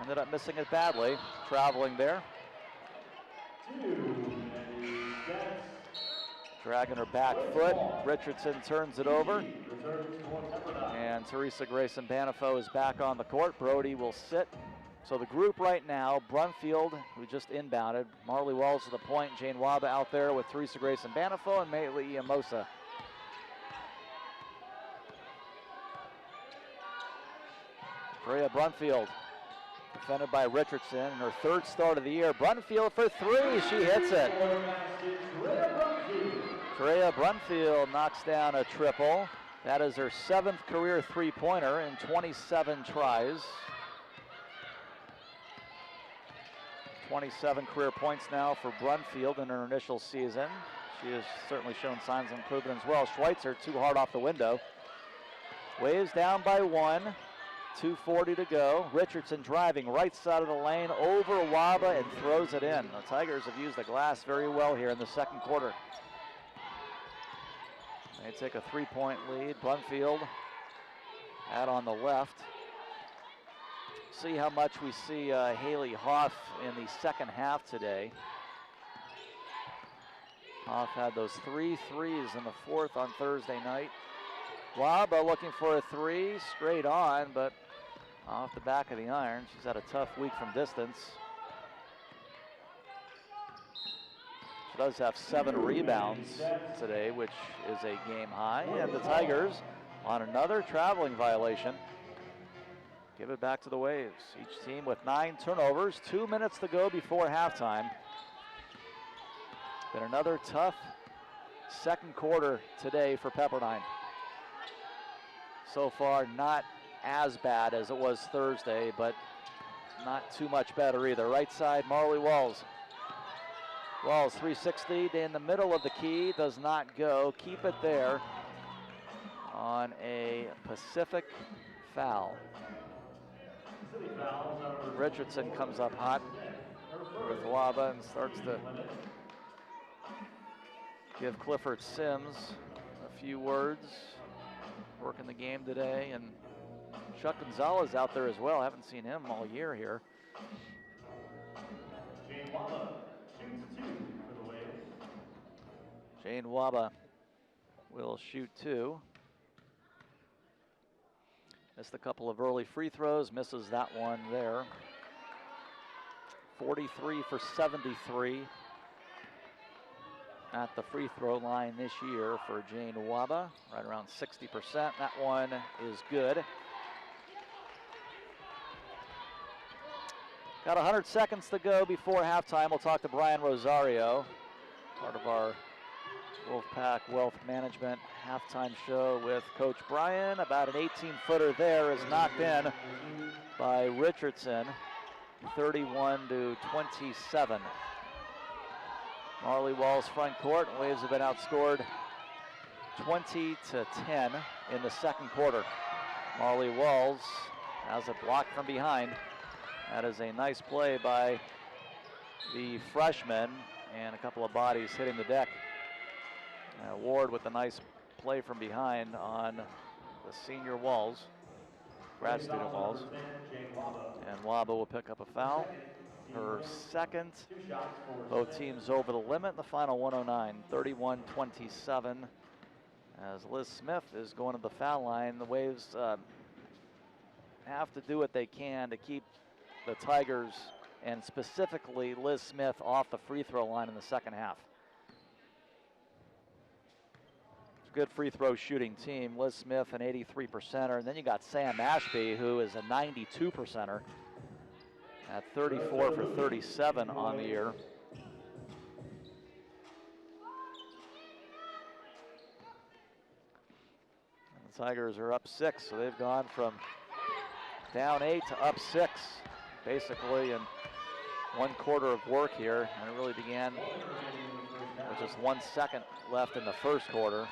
Ended up missing it badly, traveling there. Dragging her back foot. Richardson turns it over. And Teresa Grayson Banifo is back on the court. Brody will sit. So the group right now, Brunfield, who just inbounded, Marley Walls to the point, Jane Waba out there with Teresa Grayson Banifo and Maitli Iamosa. Freya Brunfield, defended by Richardson, in her third start of the year. Brunfield for three, she hits it. Freya Brunfield knocks down a triple. That is her 7th career three-pointer in 27 tries. 27 career points now for Brunfield in her initial season. She has certainly shown signs of improvement as well. Schweitzer too hard off the window. Waves down by 1. 2:40 to go. Richardson driving right side of the lane over Waba and throws it in. The Tigers have used the glass very well here in the second quarter. They take a 3-point lead. Brunfield out on the left. See how much we see Haley Hoff in the second half today. Hoff had those 3 threes in the fourth on Thursday night. Waba looking for a 3, straight on, but off the back of the iron. She's had a tough week from distance. She does have 7 rebounds today, which is a game high. And the Tigers, on another traveling violation, give it back to the Waves. Each team with 9 turnovers, 2 minutes to go before halftime. Been another tough second quarter today for Pepperdine. So far, not as bad as it was Thursday, but not too much better either. Right side, Marley Walls. Walls 360 in the middle of the key, does not go. Keep it there on a Pacific foul. Richardson comes up hot with Waba and starts to give Clifford Sims a few words. Working the game today, and Chuck Gonzalez out there as well. Haven't seen him all year here. Jane Waba shoots 2 for the Waves. Jane Waba will shoot 2. Missed a couple of early free throws, misses that one there. 43 for 73 at the free throw line this year for Jane Waba, right around 60%. That one is good. Got 100 seconds to go before halftime. We'll talk to Brian Rosario, part of our Wolfpack Wealth Management halftime show with Coach Brian. About an 18-footer there is knocked in by Richardson, 31-27. Marley Walls front court. Waves have been outscored 20-10 in the second quarter. Marley Walls has a block from behind. That is a nice play by the freshman, and a couple of bodies hitting the deck. Ward with a nice play from behind on the senior Walls, grad student Walls. And Waba will pick up a foul. Her second. Both teams over the limit in the final 109, 31-27. As Liz Smith is going to the foul line, the Waves have to do what they can to keep the Tigers, and specifically Liz Smith, off the free throw line in the second half. It's a good free throw shooting team. Liz Smith, an 83%er, and then you got Sam Ashby, who is a 92%er. At 34 for 37 on the year. And the Tigers are up 6, so they've gone from down 8 to up 6, basically in 1 quarter of work here. And it really began with just 1 second left in the first quarter.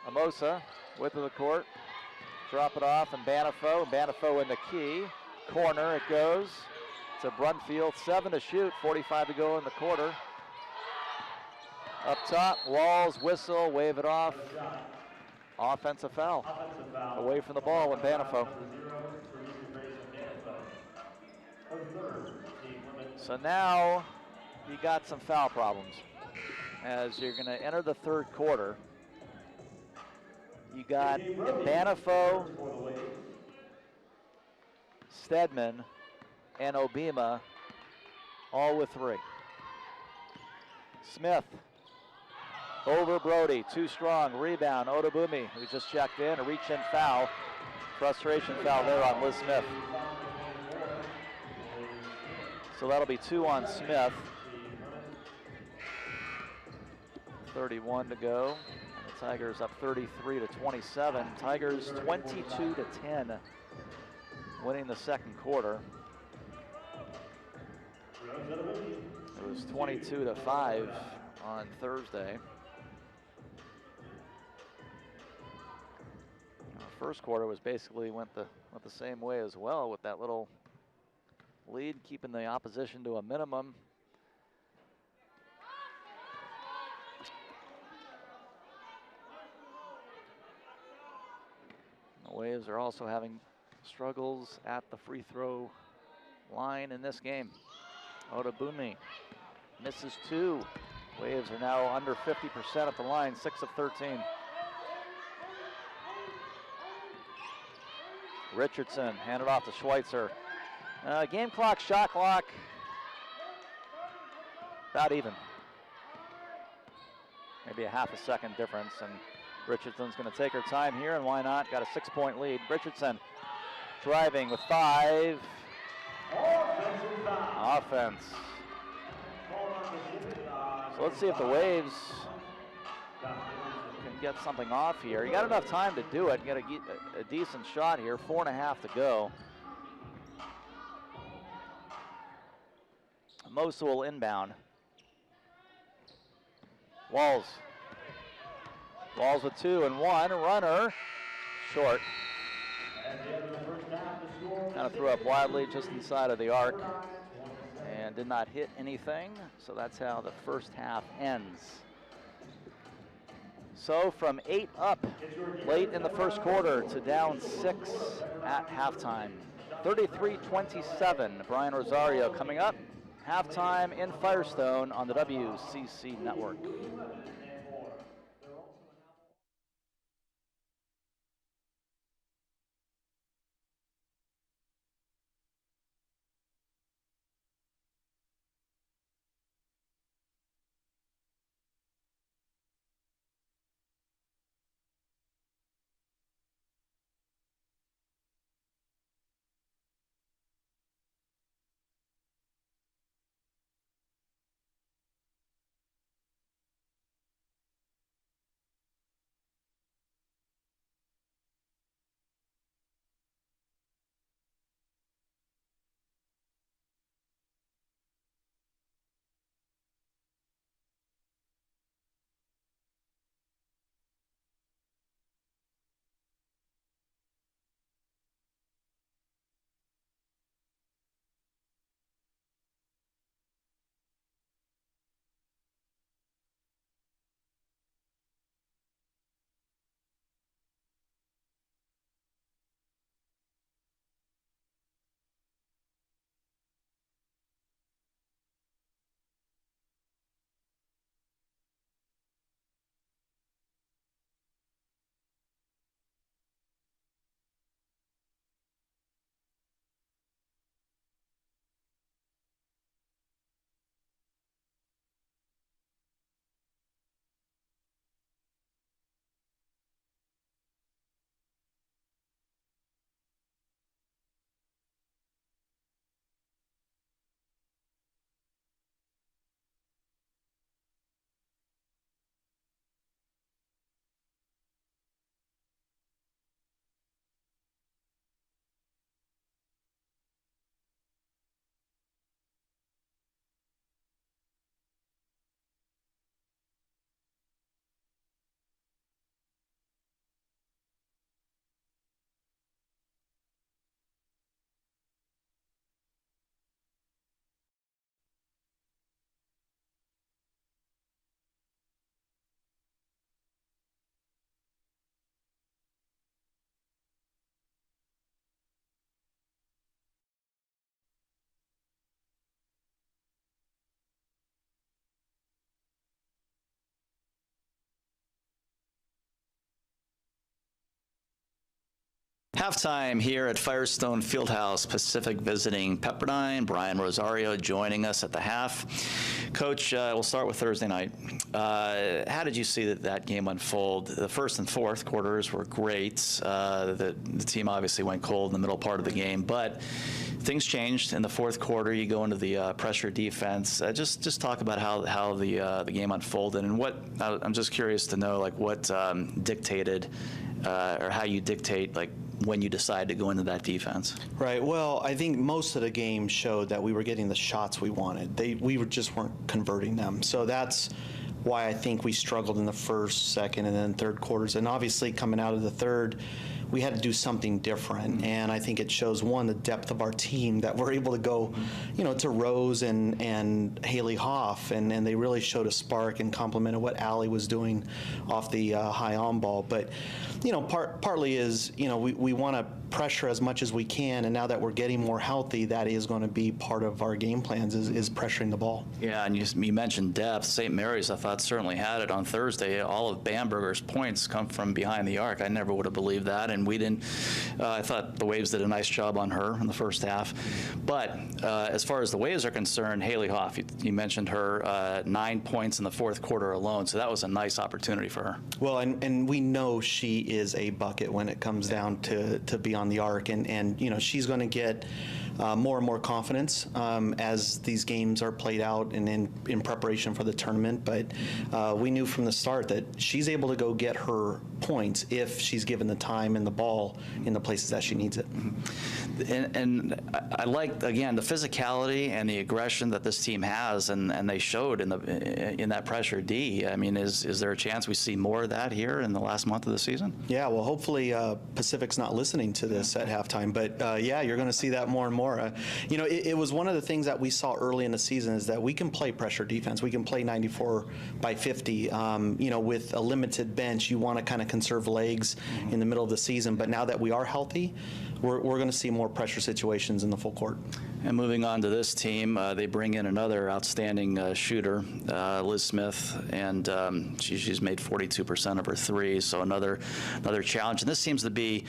Iamosa, width of the court. Drop it off, and Banifo in the key. Corner it goes to Brunfield. 7 to shoot, 45 to go in the quarter. Up top, Walls, whistle, wave it off. Offensive foul. Away from the ball with Banifo. So now you got some foul problems. as you're going to enter the third quarter. You got Banifo, Stedman, and Obima all with 3. Smith over Brody, too strong, rebound, Odobumi, who just checked in, a reach-in foul. Frustration foul there on Liz Smith. So that'll be 2 on Smith. 31 to go. And the Tigers up 33-27. Tigers 22-10, winning the second quarter. It was 22-5 on Thursday. First quarter was basically went the same way as well, with that little lead keeping the opposition to a minimum. The Waves are also having struggles at the free throw line in this game. Odobumi misses 2. Waves are now under 50% at the line, 6 of 13. Richardson handed off to Schweitzer. Game clock, shot clock, about even. Maybe a half a second difference, and Richardson's going to take her time here, and why not? Got a 6-point lead. Richardson driving with 5. Offense. So let's see if the Waves can get something off here. You got enough time to do it. You got a decent shot here. 4.5 to go. Mosa will inbound. Walls with 2 and 1. Runner short. Kind of threw up wildly just inside of the arc and did not hit anything. So that's how the first half ends. So from 8 up late in the first quarter to down 6 at halftime. 33-27, Brian Rosario coming up. Halftime in Firestone on the WCC Network. Halftime here at Firestone Fieldhouse, Pacific visiting Pepperdine. Brian Rosario joining us at the half. Coach, we'll start with Thursday night. How did you see that game unfold? The first and fourth quarters were great. The team obviously went cold in the middle part of the game, but things changed in the fourth quarter. You go into the pressure defense. Just talk about how the game unfolded, and what I'm just curious to know, like what dictated or how you dictate like when you decide to go into that defense. Right. Well, I think most of the game showed that we were getting the shots we wanted. We just weren't converting them. So that's why I think we struggled in the first, second, and then third quarters. And obviously coming out of the third, we had to do something different, and I think it shows, one, the depth of our team, that we're able to go, to Rose and Haley Hoff, and they really showed a spark and complemented what Allie was doing off the high on ball. But, partly is, we want to pressure as much as we can, and now that we're getting more healthy, that is going to be part of our game plans, is pressuring the ball. Yeah, and you mentioned depth. St. Mary's, I thought, certainly had it on Thursday. All of Bamberger's points come from behind the arc. I never would have believed that, and we didn't. I thought the Waves did a nice job on her in the first half. But as far as the Waves are concerned, Haley Hoff, you mentioned her, 9 points in the fourth quarter alone, so that was a nice opportunity for her. Well, and we know she is a bucket when it comes down to be on the arc, and she's going to get more and more confidence as these games are played out and in preparation for the tournament. But we knew from the start that she's able to go get her points if she's given the time and the ball in the places that she needs it. And I like, again, the physicality and the aggression that this team has, and they showed in that pressure D. I mean, is there a chance we see more of that here in the last month of the season? Yeah, well, hopefully Pacific's not listening to this at halftime, but yeah, you're going to see that more and more. It was one of the things that we saw early in the season, is that we can play pressure defense. We can play 94 by 50. With a limited bench, you want to kind of conserve legs in the middle of the season, but now that we are healthy, we're going to see more pressure situations in the full court. And moving on to this team, they bring in another outstanding shooter, Liz Smith, and she's made 42% of her threes, so another challenge. And this seems to be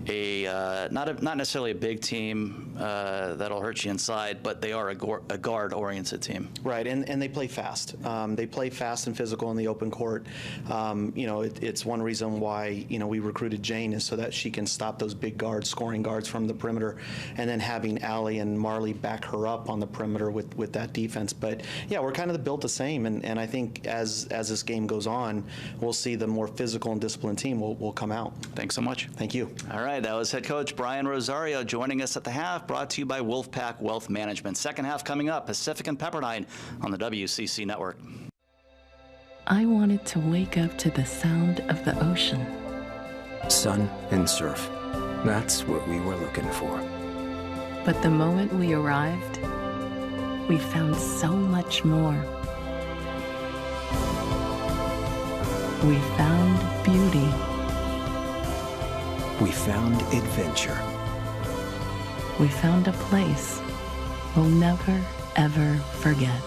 not necessarily a big team that'll hurt you inside, but they are a guard-oriented team. Right, and they play fast. They play fast and physical in the open court. It's one reason why we recruited Jane, is so that she can stop those big guards, scoring guards from the perimeter, and then having Allie and Marley back her up on the perimeter with that defense. But yeah, we're kind of built the same, and I think as this game goes on, we'll see the more physical and disciplined team will come out. Thanks so much. Thank you. All right, that was head coach Brian Rosario joining us at the half, brought to you by Wolfpack Wealth Management. Second half coming up, Pacific and Pepperdine on the WCC Network. I wanted to wake up to the sound of the ocean. Sun and surf. That's what we were looking for. But the moment we arrived, we found so much more. We found beauty. We found adventure. We found a place we'll never, ever forget.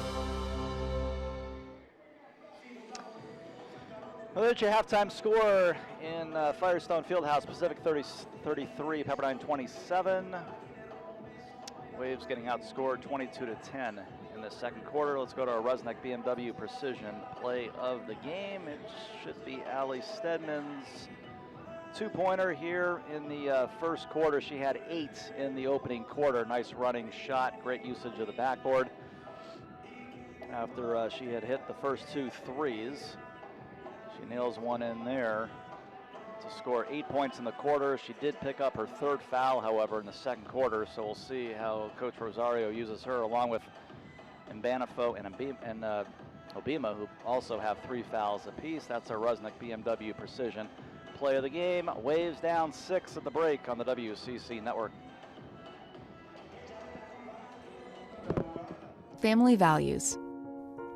Well, there's your halftime score in Firestone Fieldhouse. Pacific 33, Pepperdine 27. Waves getting outscored 22-10 in the second quarter. Let's go to our Rusnak BMW Precision play of the game. It should be Allie Stedman's two-pointer here in the first quarter. She had 8 in the opening quarter. Nice running shot, great usage of the backboard. After she had hit the first 2 threes, she nails one in there to score 8 points in the quarter. She did pick up her third foul, however, in the second quarter, so we'll see how Coach Rosario uses her, along with Mbanafo and Obima, who also have 3 fouls apiece. That's our Rusnak BMW Precision play of the game. Waves down 6 at the break on the WCC Network. Family values,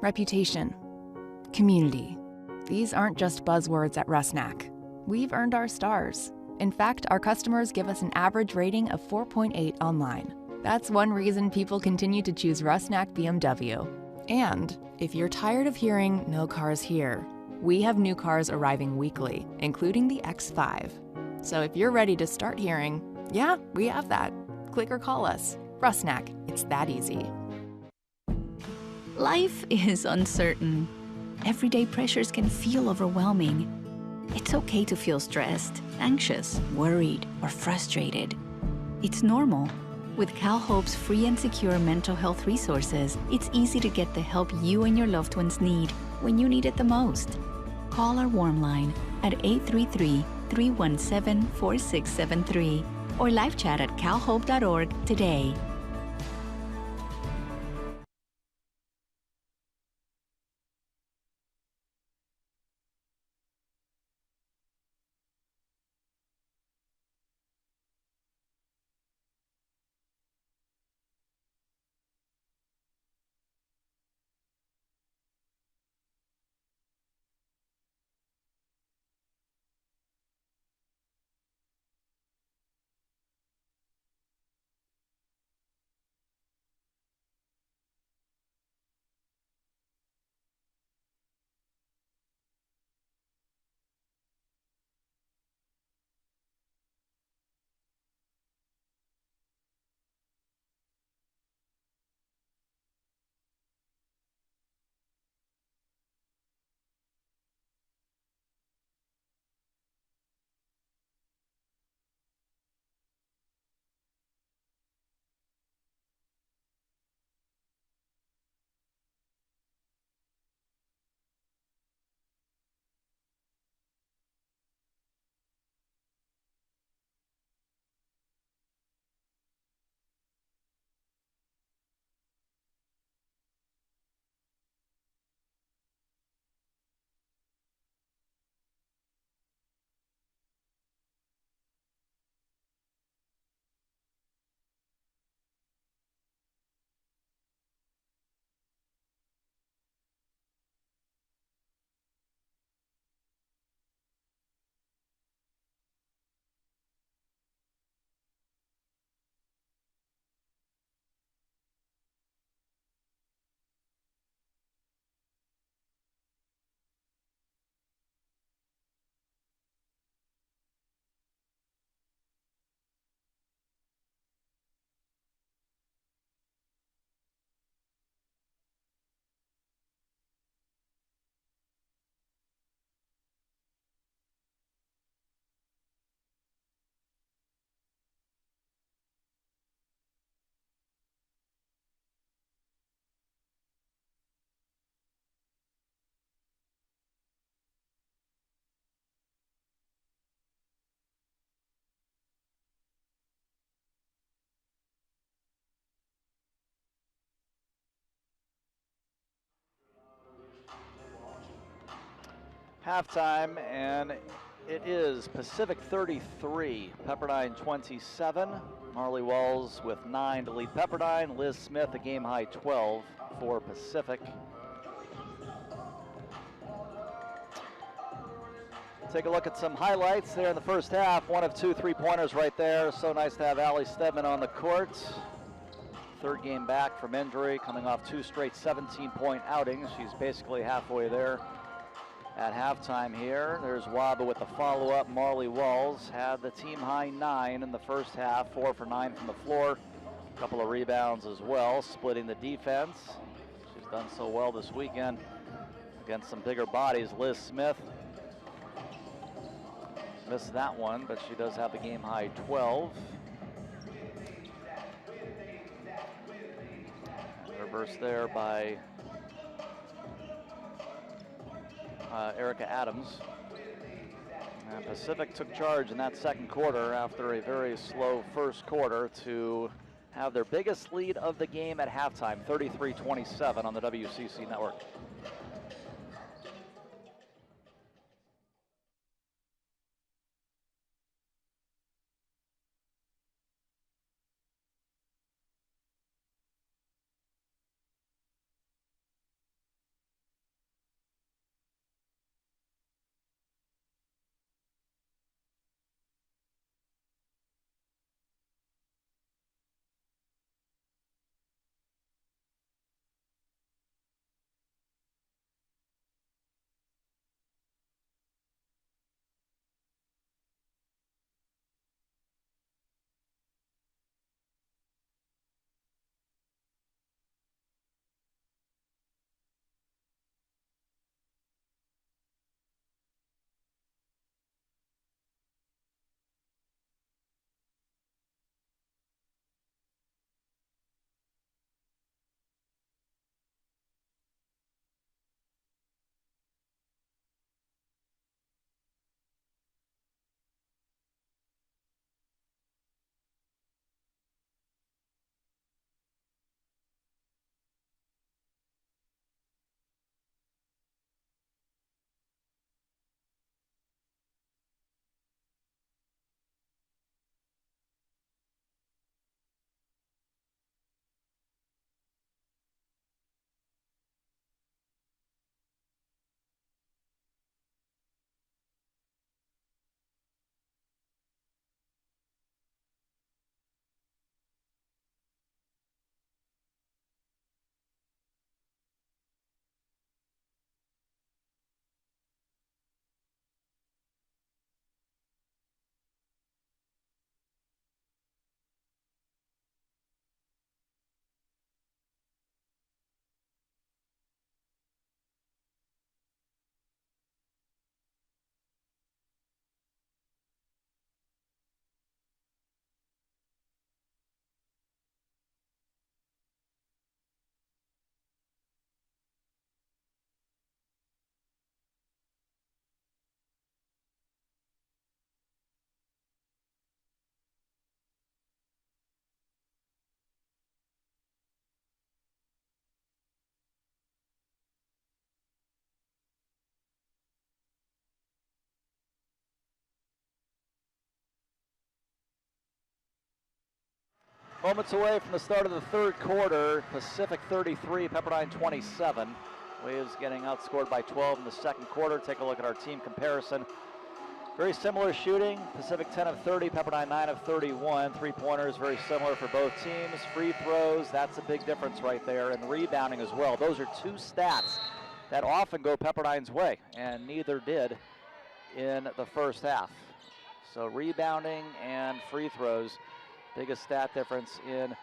reputation, community. These aren't just buzzwords at Rusnak. We've earned our stars. In fact, our customers give us an average rating of 4.8 online. That's one reason people continue to choose Rusnak BMW. And if you're tired of hearing "no cars here," we have new cars arriving weekly, including the X5. So if you're ready to start hearing, yeah, we have that. Click or call us. Rusnak, it's that easy. Life is uncertain. Everyday pressures can feel overwhelming. It's okay to feel stressed, anxious, worried, or frustrated. It's normal. With CalHope's free and secure mental health resources, it's easy to get the help you and your loved ones need when you need it the most. Call our warm line at 833-317-4673 or live chat at calhope.org today. Halftime, and it is Pacific 33, Pepperdine 27. Marley Walls with 9 to lead Pepperdine. Liz Smith a game high 12 for Pacific. Take a look at some highlights there in the first half. 1 of 2 3-pointers right there. So nice to have Allie Stedman on the court. Third game back from injury, coming off 2 straight 17-point outings. She's basically halfway there at halftime here. There's Waba with the follow-up. Marley Walls had the team high 9 in the first half, 4 for 9 from the floor. A couple of rebounds as well, splitting the defense. She's done so well this weekend against some bigger bodies. Liz Smith missed that one, but she does have the game high 12. Reverse there by Erica Adams. And Pacific took charge in that second quarter after a very slow first quarter to have their biggest lead of the game at halftime, 33-27 on the WCC network. Moments away from the start of the third quarter. Pacific 33, Pepperdine 27. Waves getting outscored by 12 in the second quarter. Take a look at our team comparison. Very similar shooting. Pacific 10 of 30, Pepperdine 9 of 31. Three-pointers very similar for both teams. Free throws, that's a big difference right there. And rebounding as well. Those are two stats that often go Pepperdine's way, and neither did in the first half. So rebounding and free throws, biggest stat difference in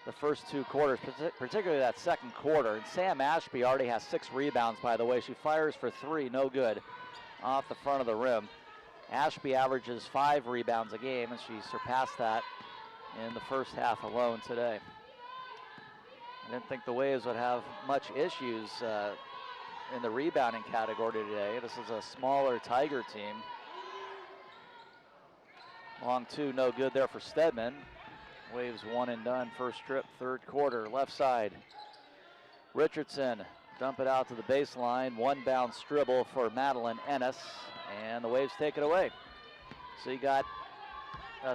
the first two quarters, particularly that second quarter. And Sam Ashby already has 6 rebounds, by the way. She fires for 3, no good, off the front of the rim. Ashby averages 5 rebounds a game, and she surpassed that in the first half alone today. I didn't think the Waves would have much issues in the rebounding category today. This is a smaller Tiger team. Long 2, no good there for Stedman. Waves 1 and done, first trip, third quarter, left side. Richardson, dump it out to the baseline. One bounce dribble for Madeline Ennis, and the Waves take it away. So you got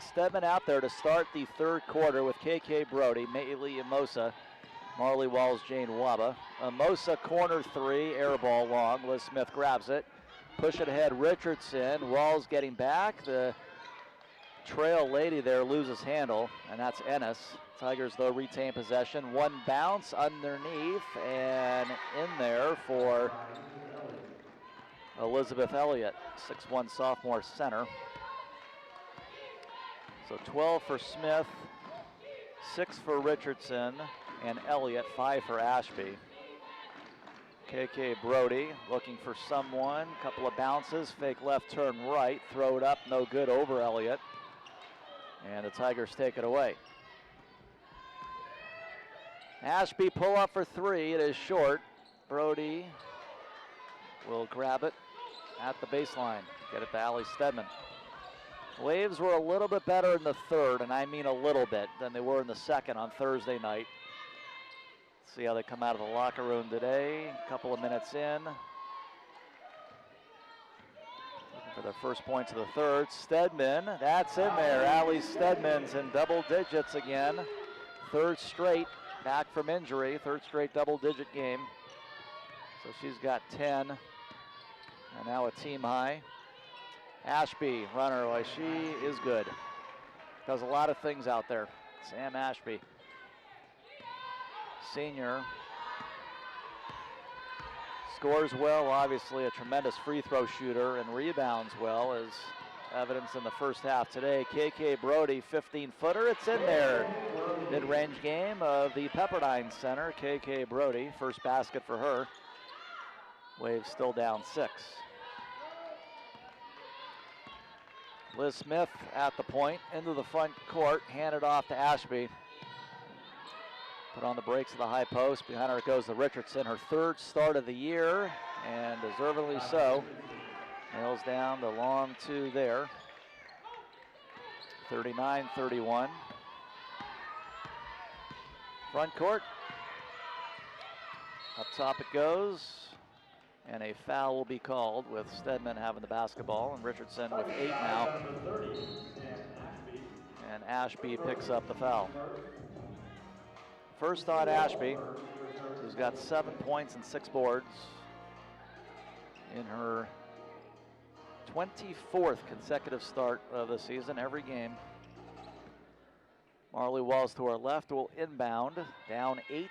Stedman out there to start the third quarter with KK Brody, Maylee Amosa, Marley Walls, Jane Waba. Amosa corner 3, air ball long. Liz Smith grabs it. Push it ahead, Richardson. Walls getting back. The trail lady there loses handle, and that's Ennis. Tigers, though, retain possession. One bounce underneath and in there for Elizabeth Elliott, 6'1" sophomore center. So 12 for Smith, 6 for Richardson, and Elliott, 5 for Ashby. KK Brody looking for someone. Couple of bounces, fake left, turn right, throw it up, no good over Elliott. And the Tigers take it away. Ashby pull up for 3. It is short. Brody will grab it at the baseline. Get it to Allie Stedman. Waves were a little bit better in the third, and I mean a little bit, than they were in the second on Thursday night. See how they come out of the locker room today. A couple of minutes in. For their first points of the third. Stedman, that's in there. Allie Stedman's in double digits again. Third straight, back from injury. Third straight double-digit game. So she's got 10, and now a team high. Ashby, runner, well, she is good. Does a lot of things out there. Sam Ashby, senior. Scores well, obviously a tremendous free throw shooter, and rebounds well, as evidence in the first half today. KK Brody, 15-footer, it's in there. Mid-range game of the Pepperdine center, KK Brody, first basket for her. Waves still down 6. Liz Smith at the point, into the front court, handed off to Ashby. Put on the brakes of the high post. Behind her goes the Richardson, her third start of the year, and deservedly so. Nails down the long 2 there. 39-31. Front court. Up top it goes. And a foul will be called with Stedman having the basketball, and Richardson with 8 now. And Ashby picks up the foul. First on Ashby, who's got 7 points and 6 boards in her 24th consecutive start of the season, every game. Marley Walls to her left will inbound, down 8.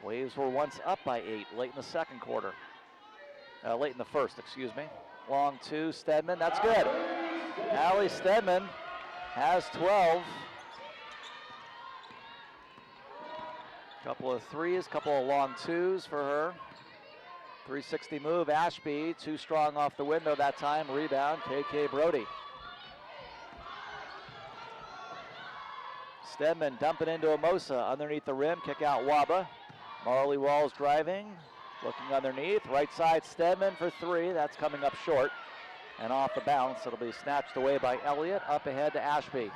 Waves were once up by 8 late in the second quarter. Late in the first, excuse me. Long 2, Stedman, that's good. Allie Stedman has 12. Couple of threes, couple of long 2s for her. 360 move, Ashby, too strong off the window that time. Rebound, KK Brody. Stedman dumping into Amosa underneath the rim, kick out Waba. Marley Walls driving, looking underneath. Right side, Stedman for 3, that's coming up short. And off the bounce, it'll be snatched away by Elliott, up ahead to Ashby.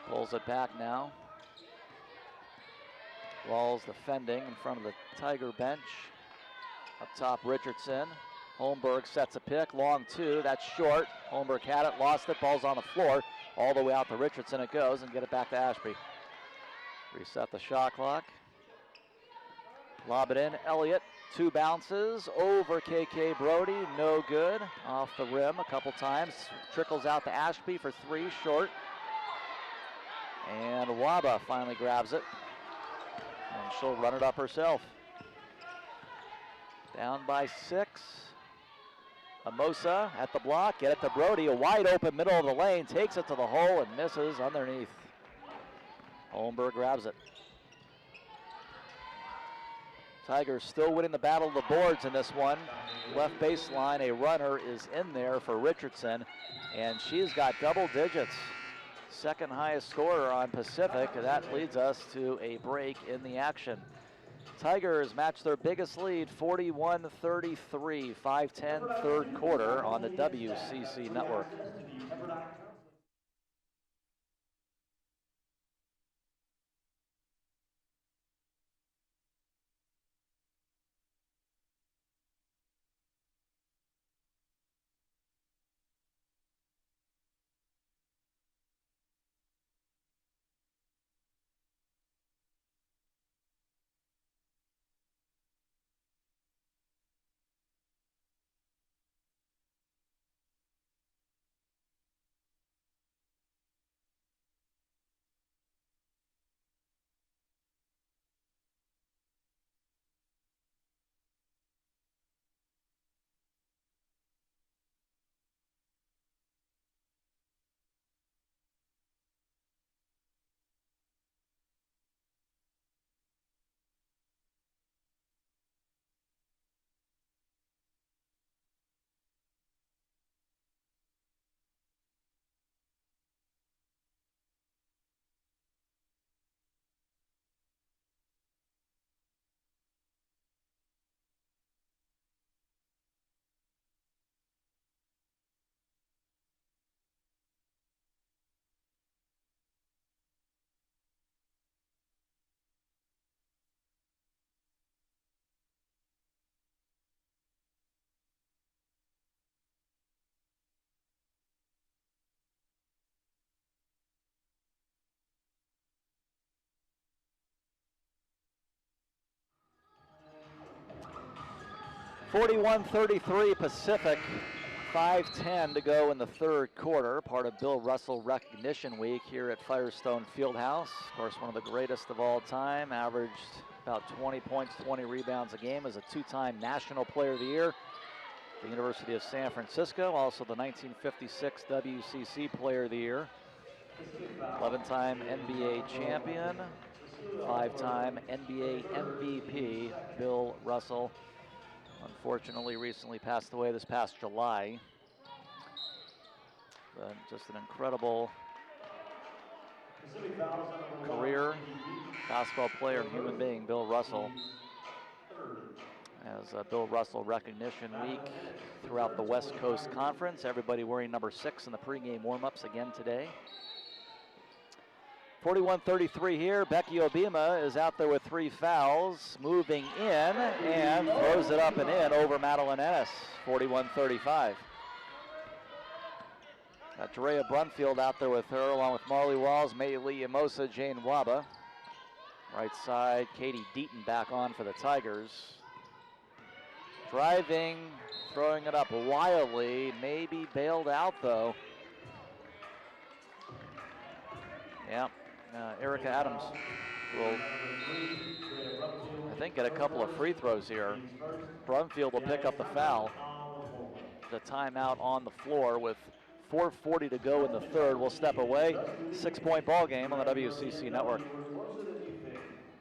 Pulls it back now. Walls defending in front of the Tiger bench. Up top, Richardson. Holmberg sets a pick, long two, that's short. Holmberg had it, lost it, ball's on the floor. All the way out to Richardson it goes, and get it back to Ashby. Reset the shot clock. Lob it in, Elliott, 2 bounces, over KK Brody, no good. Off the rim a couple times, trickles out to Ashby for 3, short. And Waba finally grabs it, and she'll run it up herself. Down by 6. Amosa at the block, get it to Brody, a wide open middle of the lane, takes it to the hole and misses underneath. Holmberg grabs it. Tigers still winning the battle of the boards in this one. Left baseline, a runner is in there for Richardson, and she's got double digits. Second highest scorer on Pacific, and that leads us to a break in the action. Tigers match their biggest lead, 41-33, 5:10 third quarter on the WCC network. 41-33 Pacific, 5:10 to go in the third quarter, part of Bill Russell Recognition Week here at Firestone Fieldhouse. Of course, one of the greatest of all time, averaged about 20 points, 20 rebounds a game, as a 2-time National Player of the Year at the University of San Francisco, also the 1956 WCC Player of the Year, 11-time NBA champion, 5-time NBA MVP, Bill Russell. Unfortunately, recently passed away this past July. But just an incredible career, basketball player and human being, Bill Russell. As Bill Russell Recognition Week throughout the West Coast Conference, everybody wearing number 6 in the pregame warm-ups again today. 41-33 here. Becky Obima is out there with 3 fouls, moving in and throws it up and in over Madeline Ennis. 41-35. Got Drea Brunfield out there with her, along with Marley Walls, Maylee Amosa, Jane Waba. Right side, Katie Deaton back on for the Tigers. Driving, throwing it up wildly, maybe bailed out though. Yeah. Erica Adams will, I think, get a couple of free throws here. Brumfield will pick up the foul. The timeout on the floor with 4:40 to go in the third. We'll step away. 6-point ball game on the WCC network.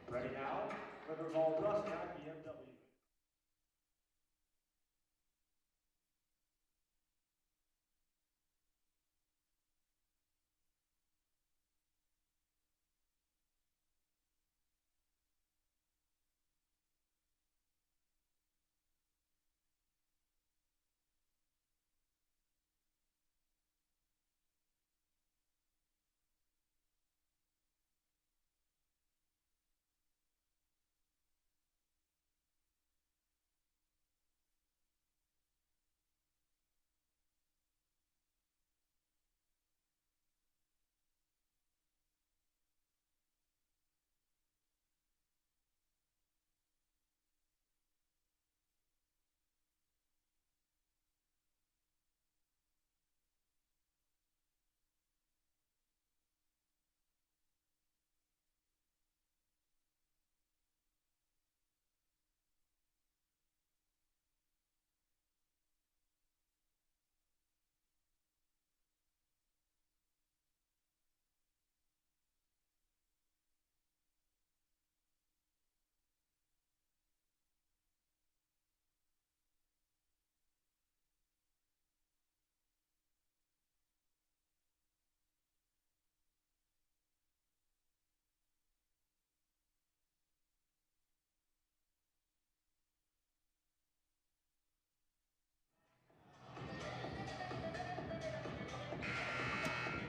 Ready now, River Ball Rusnak, BMW.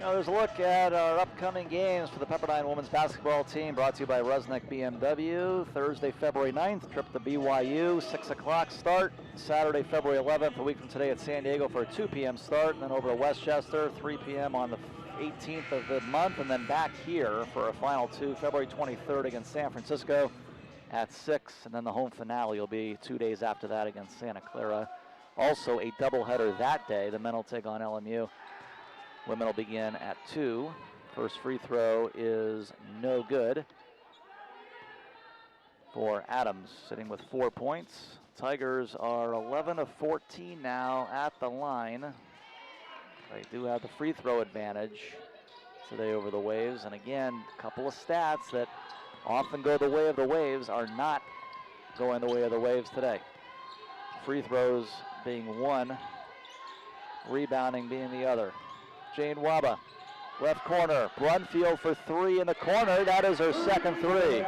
Now there's a look at our upcoming games for the Pepperdine women's basketball team, brought to you by Resnick BMW. Thursday, February 9th, trip to BYU, 6 o'clock start. Saturday, February 11th, a week from today at San Diego for a 2 p.m. start, and then over to Westchester, 3 p.m. on the 18th of the month, and then back here for a final two, February 23rd against San Francisco at 6, and then the home finale will be 2 days after that against Santa Clara. Also a doubleheader that day. The men will take on LMU. Women will begin at 2. First free throw is no good for Adams, sitting with 4 points. Tigers are 11 of 14 now at the line. They do have the free throw advantage today over the Waves. And again, a couple of stats that often go the way of the Waves are not going the way of the Waves today. Free throws being one, rebounding being the other. Jane Waba, left corner, Brunfield for 3 in the corner. That is her second three.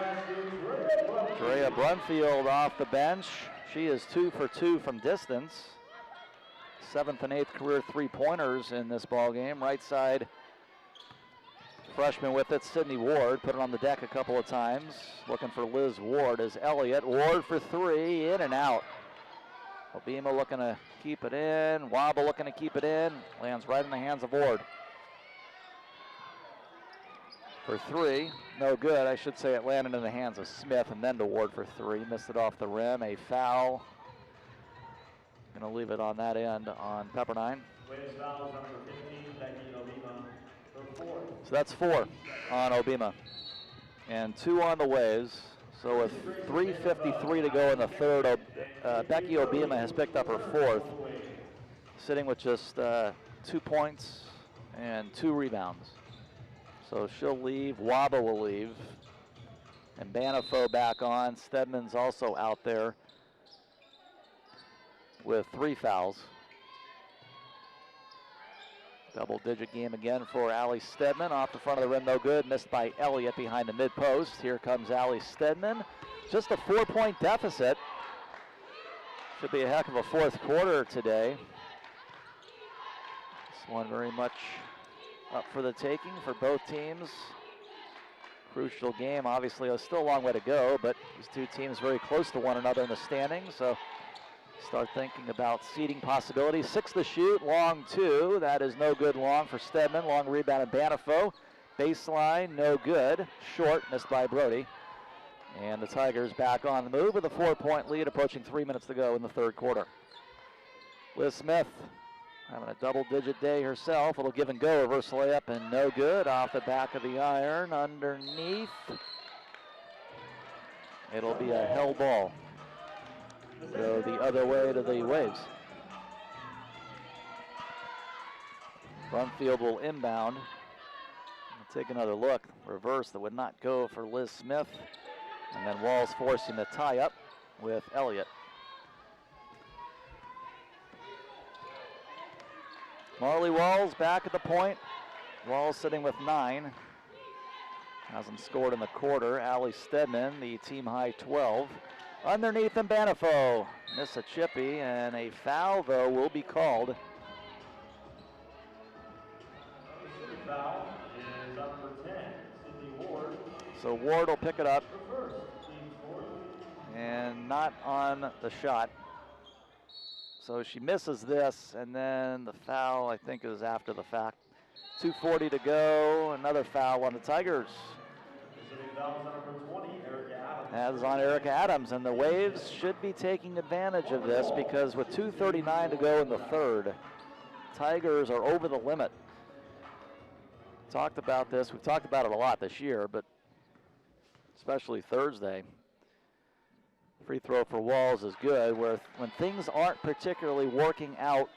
Drea Brunfield off the bench. She is 2 for 2 from distance. 7th and 8th career three-pointers in this ball game. Right side, freshman with it, Sydney Ward, put it on the deck a couple of times. Looking for Liz Ward as Elliott. Ward for 3, in and out. Obima looking to keep it in. Wobble looking to keep it in. Lands right in the hands of Ward. For 3, no good. I should say it landed in the hands of Smith and then to Ward for 3. Missed it off the rim. A foul. Going to leave it on that end on Pepperdine. So that's 4 on Obima. And 2 on the Waves. So with 3:53 to go in the third, Becky Obima has picked up her 4th, sitting with just 2 points and 2 rebounds. So she'll leave, Waba will leave, and Banifo back on. Stedman's also out there with 3 fouls. Double-digit game again for Allie Stedman. Off the front of the rim, no good. Missed by Elliott behind the mid-post. Here comes Allie Stedman. Just a 4-point deficit. Should be a heck of a fourth quarter today. This one very much up for the taking for both teams. Crucial game. Obviously, there's still a long way to go, but these two teams very close to one another in the standings. So start thinking about seeding possibilities. 6 to shoot, long 2. That is no good long for Stedman. Long rebound at Banifo. Baseline, no good. Short, missed by Brody. And the Tigers back on the move with a 4-point lead, approaching 3 minutes to go in the third quarter. Liz Smith having a double-digit day herself. It'll give and go, reverse layup, and no good. Off the back of the iron, underneath. It'll be a hell ball. Go the other way to the Waves. Brunfield will inbound. We'll take another look. Reverse that would not go for Liz Smith. And then Walls forcing the tie up with Elliott. Marley Walls back at the point. Walls sitting with 9. Hasn't scored in the quarter. Allie Stedman, the team high 12. Underneath and Banifo. Miss a chippy, and a foul, though, will be called. Foul is number 10, Sydney Ward. So Ward will pick it up. And not on the shot. So she misses this, and then the foul, I think, is after the fact. 2:40 to go. Another foul on the Tigers. That is on Erica Adams, and the Waves should be taking advantage of this because with 2:39 to go in the third, Tigers are over the limit. Talked about this. We've talked about it a lot this year, but especially Thursday. Free throw for Walls is good, where when things aren't particularly working out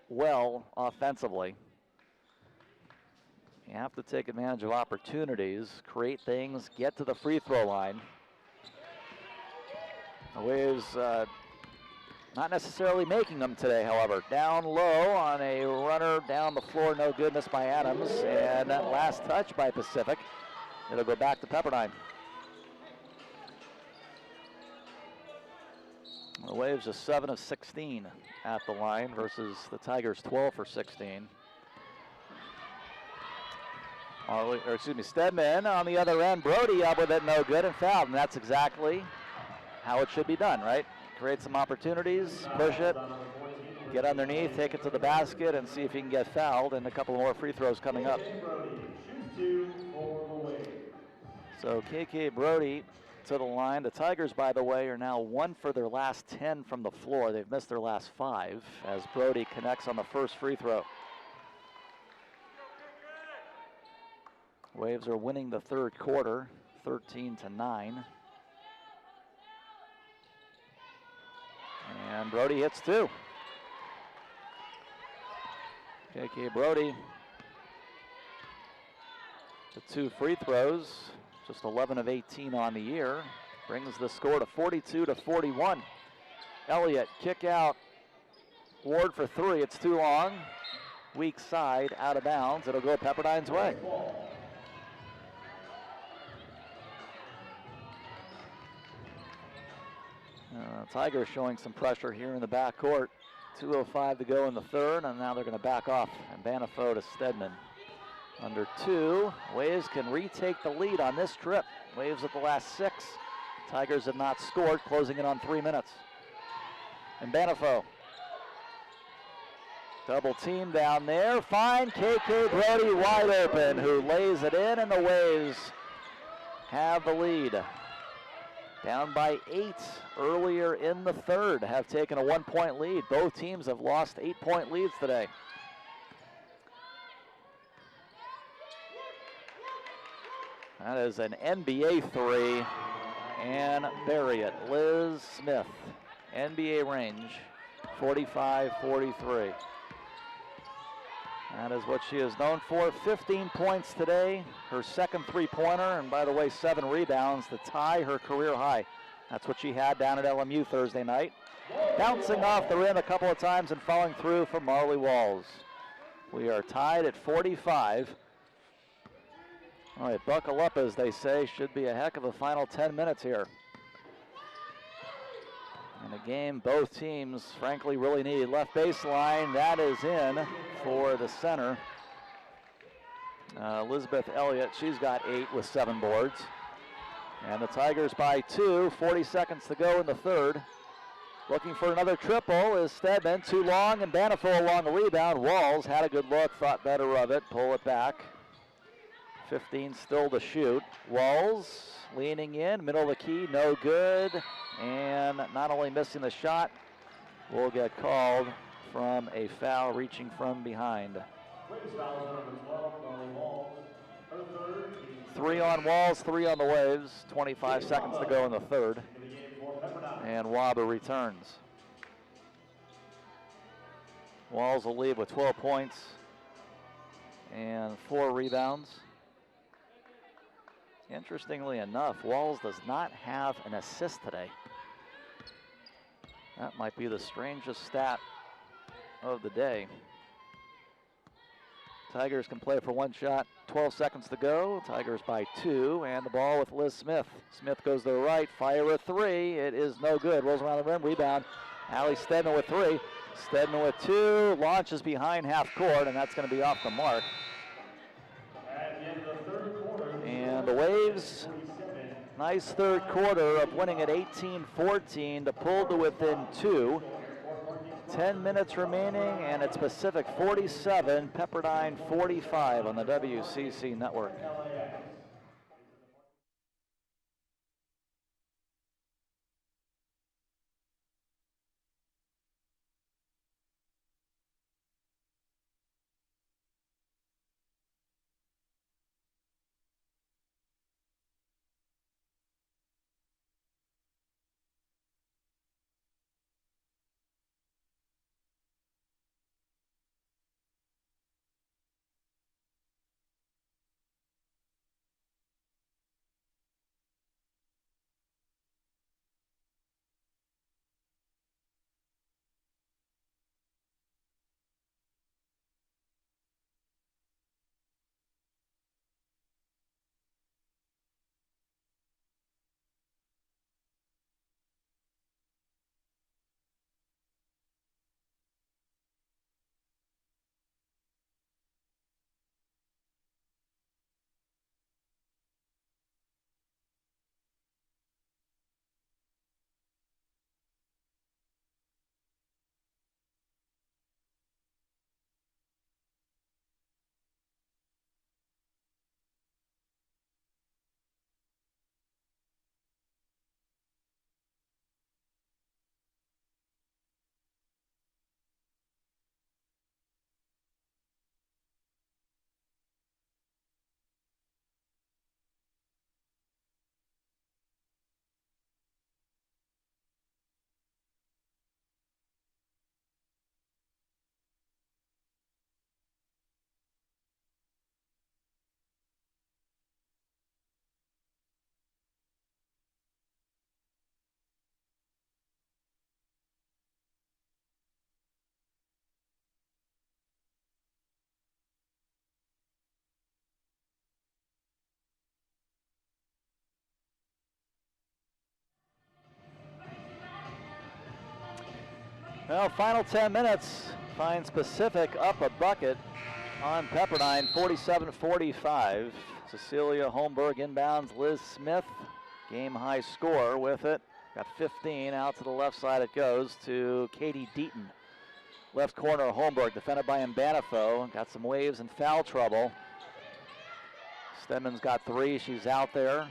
well offensively, you have to take advantage of opportunities, create things, get to the free throw line. The Waves not necessarily making them today, however. Down low on a runner down the floor, no good, missed by Adams. And that last touch by Pacific. It'll go back to Pepperdine. The Waves are 7 of 16 at the line versus the Tigers 12 for 16. Stedman on the other end. Brody up with it, no good, and fouled. And that's exactly how it should be done, right? Create some opportunities, push it, get underneath, take it to the basket, and see if he can get fouled, and a couple more free throws coming up. So KK Brody to the line. The Tigers, by the way, are now 1 for their last 10 from the floor. They've missed their last 5 as Brody connects on the first free throw. Waves are winning the third quarter, 13-9. And Brody hits 2. KK Brody, the 2 free throws, just 11 of 18 on the year, brings the score to 42-41. Elliott, kick out. Ward for 3, it's too long. Weak side, out of bounds. It'll go Pepperdine's way. Tigers showing some pressure here in the backcourt. 2:05 to go in the third, and now they're going to back off. And Banifo to Stedman. Under 2, Waves can retake the lead on this trip. Waves at the last 6. Tigers have not scored, closing in on 3 minutes. And Banifo. Double team down there. Fine, KK Brody wide open, who lays it in, and the Waves have the lead. Down by 8 earlier in the third, have taken a 1-point lead. Both teams have lost 8-point leads today. That is an NBA 3, and bury it. Liz Smith, NBA range, 45-43. That is what she is known for. 15 points today, her second three-pointer, and by the way, 7 rebounds to tie her career high. That's what she had down at LMU Thursday night. Bouncing off the rim a couple of times and falling through for Marley Walls. We are tied at 45. All right, buckle up, as they say. Should be a heck of a final 10 minutes here. And a game both teams, frankly, really need. Left baseline, that is in for the center. Elizabeth Elliott, she's got 8 with 7 boards. And the Tigers by 2, 40 seconds to go in the third. Looking for another triple is Stedman, too long, and Banifo along the rebound. Walls had a good look, thought better of it, pull it back. 15 still to shoot. Walls leaning in, middle of the key, no good. And not only missing the shot, will get called from a foul reaching from behind. 3 on Walls, 3 on the Waves. 25 seconds to go in the third. And Waba returns. Walls will lead with 12 points and 4 rebounds. Interestingly enough, Walls does not have an assist today. That might be the strangest stat of the day. Tigers can play for 1 shot, 12 seconds to go. Tigers by 2, and the ball with Liz Smith. Smith goes to the right, fire a 3. It is no good, rolls around the rim, rebound. Allie Stedman with 3. Stedman with 2, launches behind half court, and that's going to be off the mark. And the Waves, nice third quarter of winning at 18-14 to pull to within 2. 10 minutes remaining, and it's Pacific 47, Pepperdine 45 on the WCC network. Well, final 10 minutes finds Pacific up a bucket on Pepperdine, 47-45. Cecilia Holmberg inbounds, Liz Smith, game high score with it. Got 15, out to the left side it goes to Katie Deaton. Left corner, Holmberg, defended by Mbanafo. Got some waves and foul trouble. Stedman's got 3, she's out there.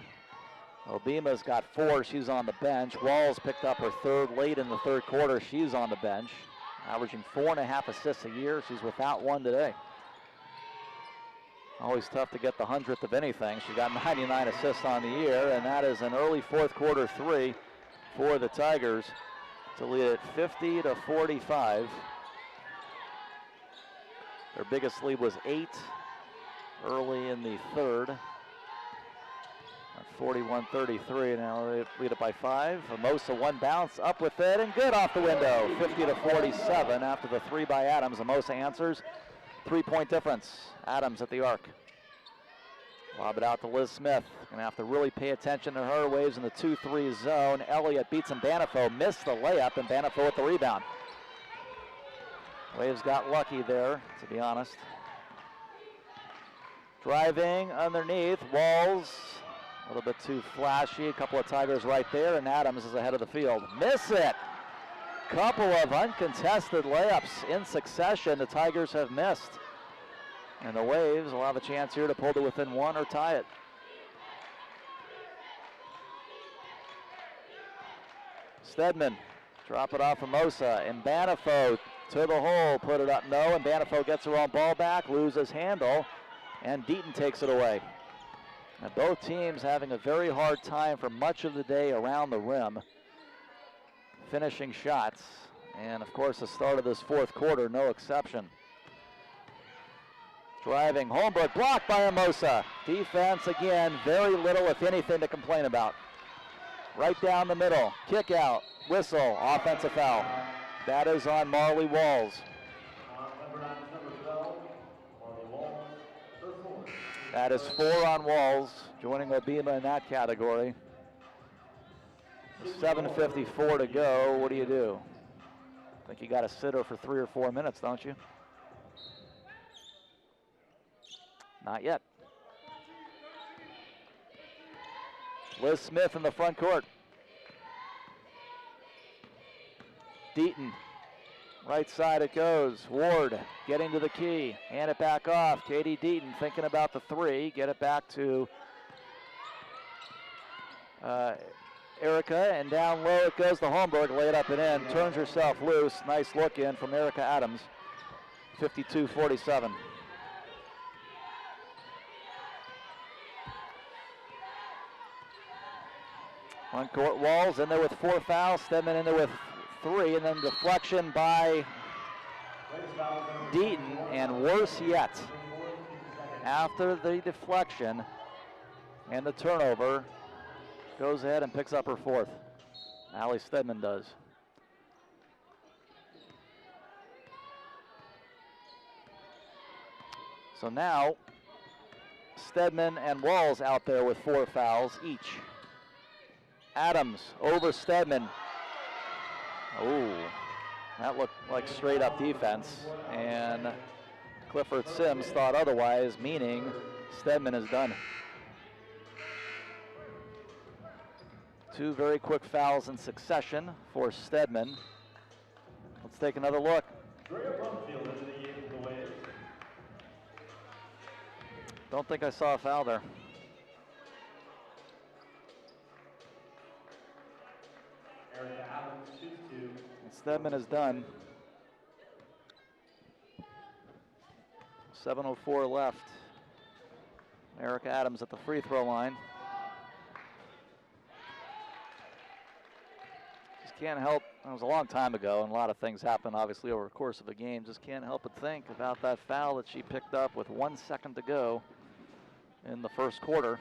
Obima's got 4, she's on the bench. Walls picked up her 3rd late in the 3rd quarter, she's on the bench. Averaging 4.5 assists a year, she's without 1 today. Always tough to get the 100th of anything. She got 99 assists on the year, and that is an early 4th quarter 3 for the Tigers to lead it 50-45. Their biggest lead was 8 early in the 3rd. 41-33, now they lead it by 5. Amosa 1 bounce, up with it, and good off the window. 50-47 after the 3 by Adams. Amosa answers, 3-point difference. Adams at the arc. Lob it out to Liz Smith. Gonna have to really pay attention to her. Waves in the 2-3 zone. Elliott beats Mbanafo, missed the layup, and Mbanafo with the rebound. Waves got lucky there, to be honest. Driving underneath, Walls, a little bit too flashy. A couple of Tigers right there, and Adams is ahead of the field. Miss it! Couple of uncontested layups in succession the Tigers have missed. And the Waves will have a chance here to pull to within 1 or tie it. Stedman, drop it off Amosa. Mbanafo to the hole, put it up, no. Mbanafo gets her own ball back, loses handle, and Deaton takes it away. Now both teams having a very hard time for much of the day around the rim, finishing shots. And of course the start of this 4th quarter, no exception. Driving, Holmberg blocked by Amosa. Defense again, very little if anything to complain about. Right down the middle, kick out, whistle, offensive foul. That is on Marley Walls. That is 4 on Walls, joining Obima in that category. 7:54 to go, what do you do? I think you got to sit her for 3 or 4 minutes, don't you? Not yet. Liz Smith in the front court. Deaton, right side it goes. Ward getting to the key, hand it back off. Katie Deaton thinking about the 3, get it back to Erica, and down low it goes to Holmberg, lay it up and in, turns herself loose. Nice look in from Erica Adams, 52-47. On court, Walls in there with 4 fouls, Stedman in there with 3, and then deflection by Deaton, and worse yet, after the deflection and the turnover, goes ahead and picks up her 4th. Allie Stedman does. So now, Stedman and Walls out there with 4 fouls each. Adams over Stedman. Oh, that looked like straight up defense, and Clifford Sims thought otherwise, meaning Stedman is done. 2 very quick fouls in succession for Stedman. Let's take another look. Don't think I saw a foul there. Stedman is done. 7:04 left. Erica Adams at the free throw line. Just can't help, it was a long time ago and a lot of things happen obviously over the course of a game. Just can't help but think about that foul that she picked up with 1 second to go in the 1st quarter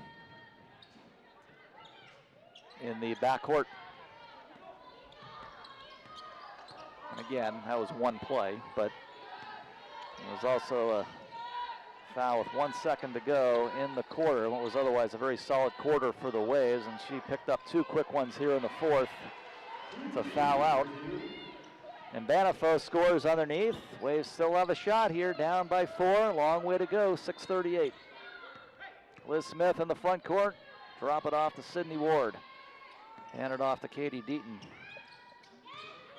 in the backcourt. And again, that was 1 play, but it was also a foul with 1 second to go in the quarter. What was otherwise a very solid quarter for the Waves, and she picked up 2 quick ones here in the 4th to foul out. And Banifo scores underneath. Waves still have a shot here, down by 4. Long way to go, 6:38. Liz Smith in the front court. Drop it off to Sydney Ward. Hand it off to Katie Deaton.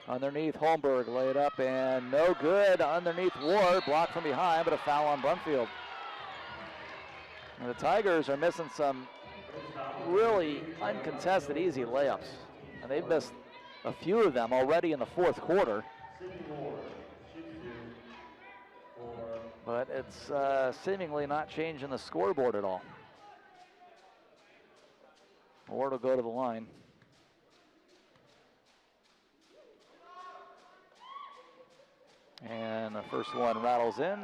Underneath, Holmberg laid up and no good. Underneath Ward, blocked from behind, but a foul on Brunfield. And the Tigers are missing some really uncontested easy layups. And they've missed a few of them already in the fourth quarter. But it's seemingly not changing the scoreboard at all. Ward will go to the line. And the first one rattles in,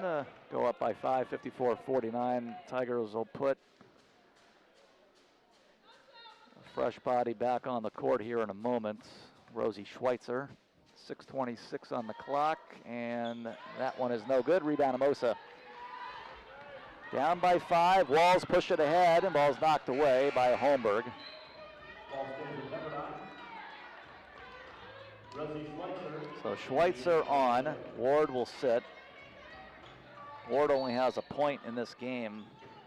go up by 5, 54-49. Tigers will put a fresh body back on the court here in a moment. Rosie Schweitzer, 6:26 on the clock, and that one is no good. Rebound Amosa. Down by 5, Walls push it ahead, and ball's knocked away by Holmberg. So Schweitzer on, Ward will sit. Ward only has a point in this game.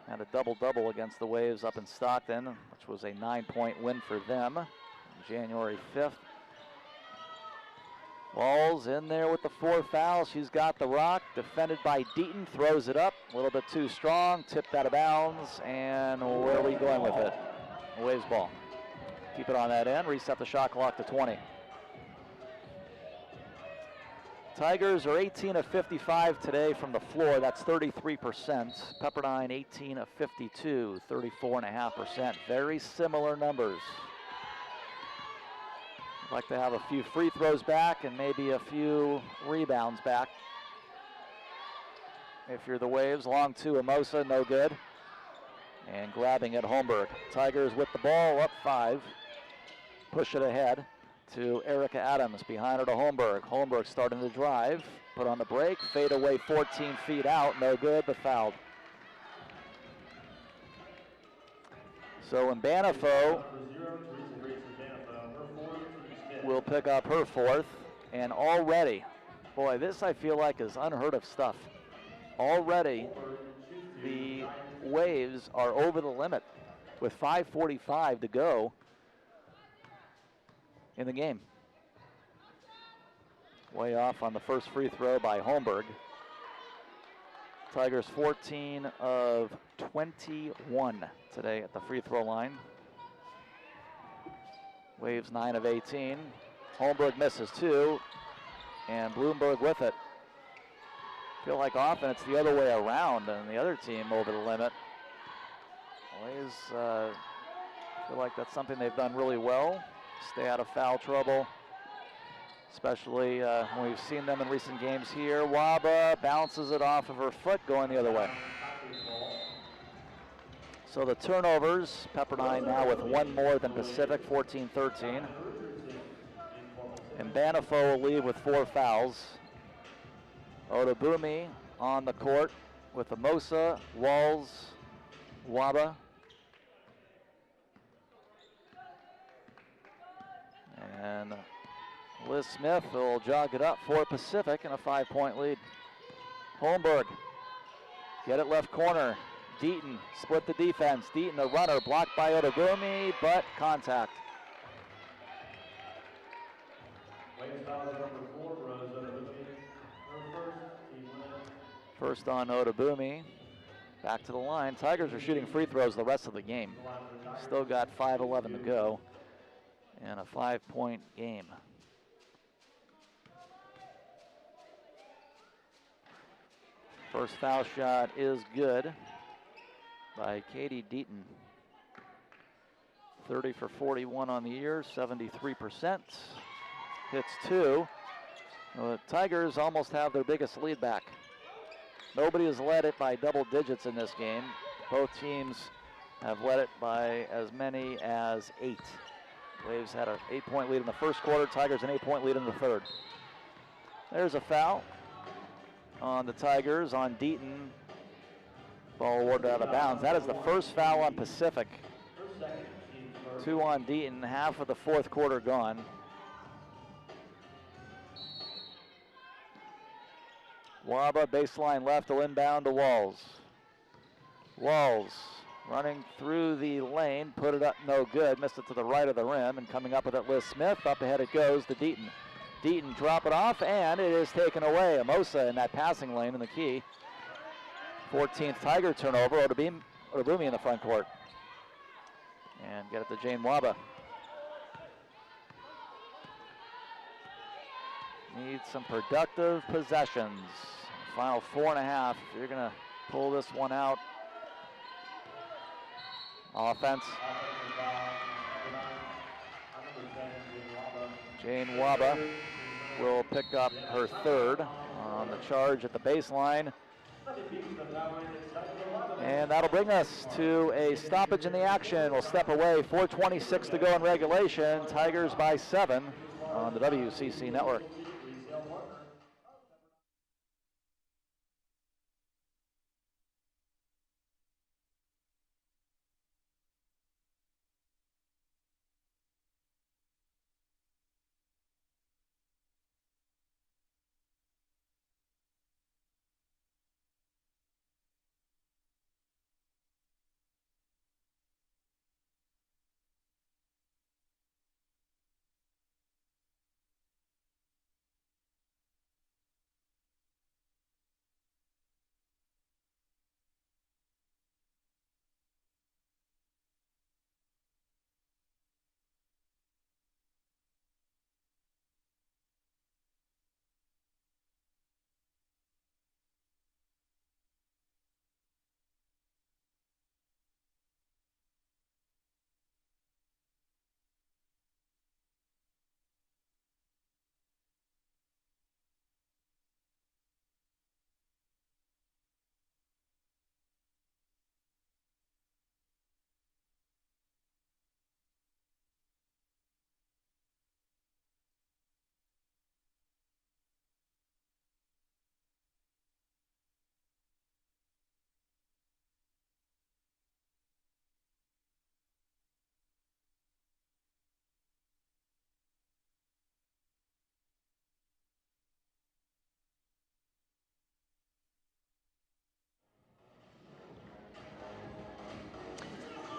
Had a double-double against the Waves up in Stockton, which was a 9-point win for them January 5th. Walls in there with the 4 fouls. She's got the rock, defended by Deaton, throws it up, a little bit too strong, tipped out of bounds, and where are we going with it? Waves ball. Keep it on that end, reset the shot clock to 20. Tigers are 18 of 55 today from the floor. That's 33%. Pepperdine 18 of 52, 34.5%. Very similar numbers. I'd like to have a few free throws back and maybe a few rebounds back. If you're the Waves, long 2, Amosa, no good. And grabbing at Holmberg. Tigers with the ball, up 5. Push it ahead to Erica Adams, behind her to Holmberg. Holmberg starting to drive, put on the break, fade away 14 feet out, no good, but fouled. So Banifo will pick up her 4th, and already, boy, this I feel like is unheard of stuff. Already, the Waves are over the limit with 5:45 to go in the game. Way off on the first free throw by Holmberg. Tigers 14 of 21 today at the free throw line. Waves 9 of 18. Holmberg misses 2, and Bloomberg with it. Feel like often it's the other way around and the other team over the limit. Waves feel like that's something they've done really well. Stay out of foul trouble, especially when we've seen them in recent games here. Waba bounces it off of her foot, going the other way. So the turnovers, Pepperdine now with 1 more than Pacific, 14-13. And Banifo will leave with 4 fouls. Odobumi on the court with Amosa, Walls, Waba. And Liz Smith will jog it up for Pacific in a 5-point lead. Holmberg, get it left corner. Deaton, split the defense. Deaton, the runner, blocked by Odogumi, but contact. First on Odobumi. Back to the line. Tigers are shooting free throws the rest of the game. Still got 5:11 to go. And a 5-point game. First foul shot is good by Katie Deaton. 30 for 41 on the year, 73%. Hits 2. The Tigers almost have their biggest lead back. Nobody has led it by double digits in this game. Both teams have led it by as many as 8. Waves had an 8-point lead in the first quarter. Tigers an 8-point lead in the third. There's a foul on the Tigers on Deaton. Ball awarded out of bounds. That is the first foul on Pacific. 2 on Deaton. Half of the fourth quarter gone. Waba, baseline left, will inbound to Walls. Walls running through the lane, put it up, no good, missed it to the right of the rim, and coming up with it, Liz Smith. Up ahead it goes to Deaton. Deaton drop it off, and it is taken away. Amosa in that passing lane in the key. 14th Tiger turnover, Odubumi in the front court. And get it to Jane Waba. Need some productive possessions. Final 4.5. You're going to pull this one out. Offense. Jane Waba will pick up her third on the charge at the baseline. And that'll bring us to a stoppage in the action. We'll step away. 4:26 to go in regulation. Tigers by 7 on the WCC Network.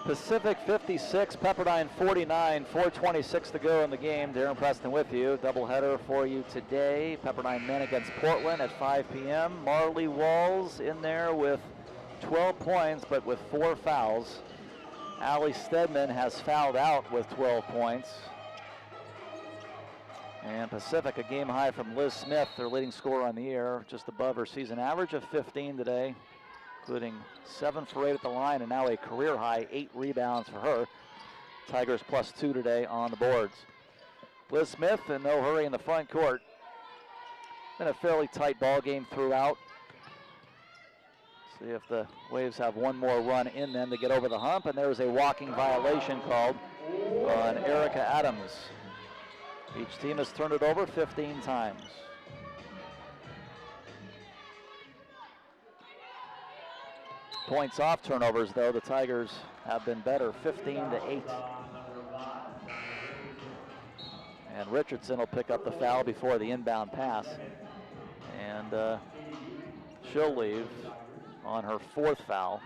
Pacific 56, Pepperdine 49, 4:26 to go in the game. Darren Preston with you. Doubleheader for you today. Pepperdine men against Portland at 5 p.m. Marley Walls in there with 12 points, but with 4 fouls. Allie Stedman has fouled out with 12 points. And Pacific, a game high from Liz Smith, their leading scorer on the year, just above her season average of 15 today, including 7 for 8 at the line, and now a career high 8 rebounds for her. Tigers +2 today on the boards. Liz Smith in no hurry in the front court. Been a fairly tight ball game throughout. See if the Waves have one more run in them to get over the hump, and there's a walking violation called on Erica Adams. Each team has turned it over 15 times. Points off turnovers, though, the Tigers have been better, 15-8. And Richardson will pick up the foul before the inbound pass. And she'll leave on her 4th foul,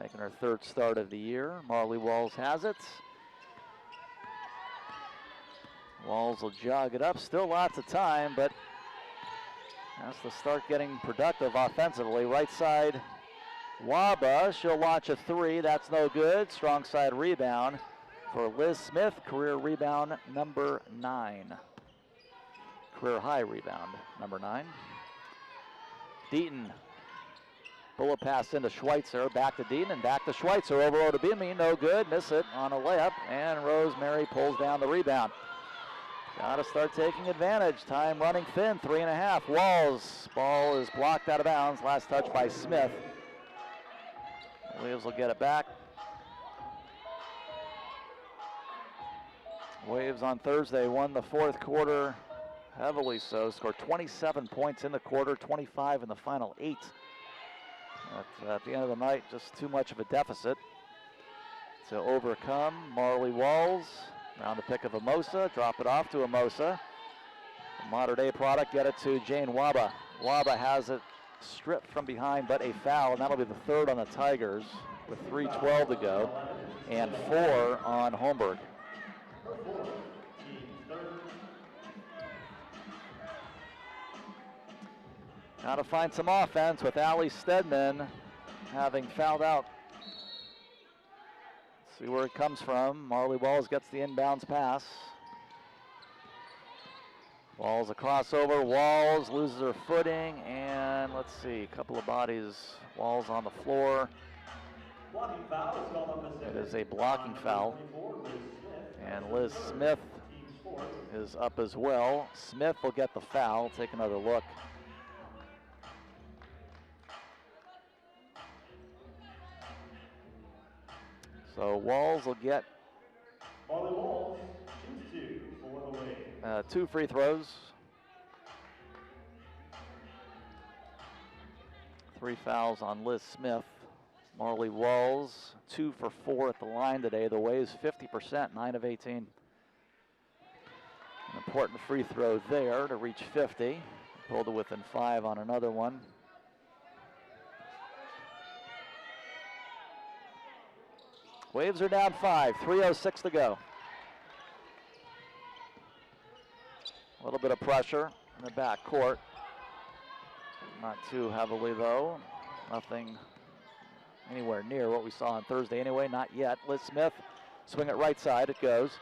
making her 3rd start of the year. Marley Walls has it. Walls will jog it up. Still lots of time, but has to start getting productive offensively. Right side, Waba. She'll launch a 3. That's no good. Strong side rebound for Liz Smith. Career rebound number 9. Career high rebound number 9. Deaton. Bullet pass into Schweitzer. Back to Deaton and back to Schweitzer. Over Odubimi. No good. Miss it on a layup. And Rosemary pulls down the rebound. Got to start taking advantage. Time running thin, 3.5. Walls. Ball is blocked out of bounds. Last touch by Smith. Waves will get it back. Waves on Thursday won the 4th quarter, heavily so. Scored 27 points in the quarter, 25 in the final 8. At the end of the night, just too much of a deficit to overcome. Marley Walls. Around the pick of Amosa, drop it off to Amosa. The modern day product, get it to Jane Waba. Waba has it stripped from behind, but a foul, and that'll be the third on the Tigers with 3:12 to go, and 4 on Holmberg. Got to find some offense with Allie Stedman having fouled out. See where it comes from. Marley Walls gets the inbounds pass. Walls a crossover. Walls loses her footing, and let's see, a couple of bodies. Walls on the floor. It is a blocking foul. And Liz Smith is up as well. Smith will get the foul. Take another look. So Walls will get 2 free throws. 3 fouls on Liz Smith. Marley Walls, 2 for 4 at the line today. The Waves 50%, 9 of 18. An important free throw there to reach 50. Pulled to within 5 on another one. Waves are down 5, 3:06 to go. A little bit of pressure in the back court. Not too heavily though. Nothing anywhere near what we saw on Thursday anyway, not yet. Liz Smith, swing it right side, it goes.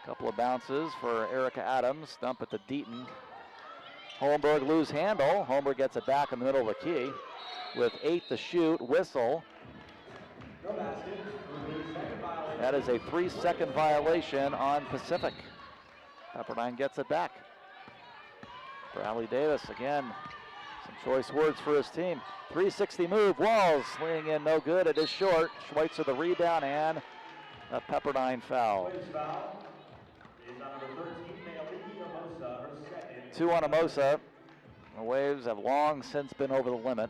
Couple of bounces for Erica Adams, dump it to Deaton. Holmberg lose handle. Holmberg gets it back in the middle of the key with 8 to shoot, whistle. That is a 3-second violation on Pacific. Pepperdine gets it back. For Allie Davis, again, some choice words for his team. 360 move, Walls leaning in, no good, it is short. Schweitzer the rebound and a Pepperdine foul. 2 on Amosa. The Waves have long since been over the limit.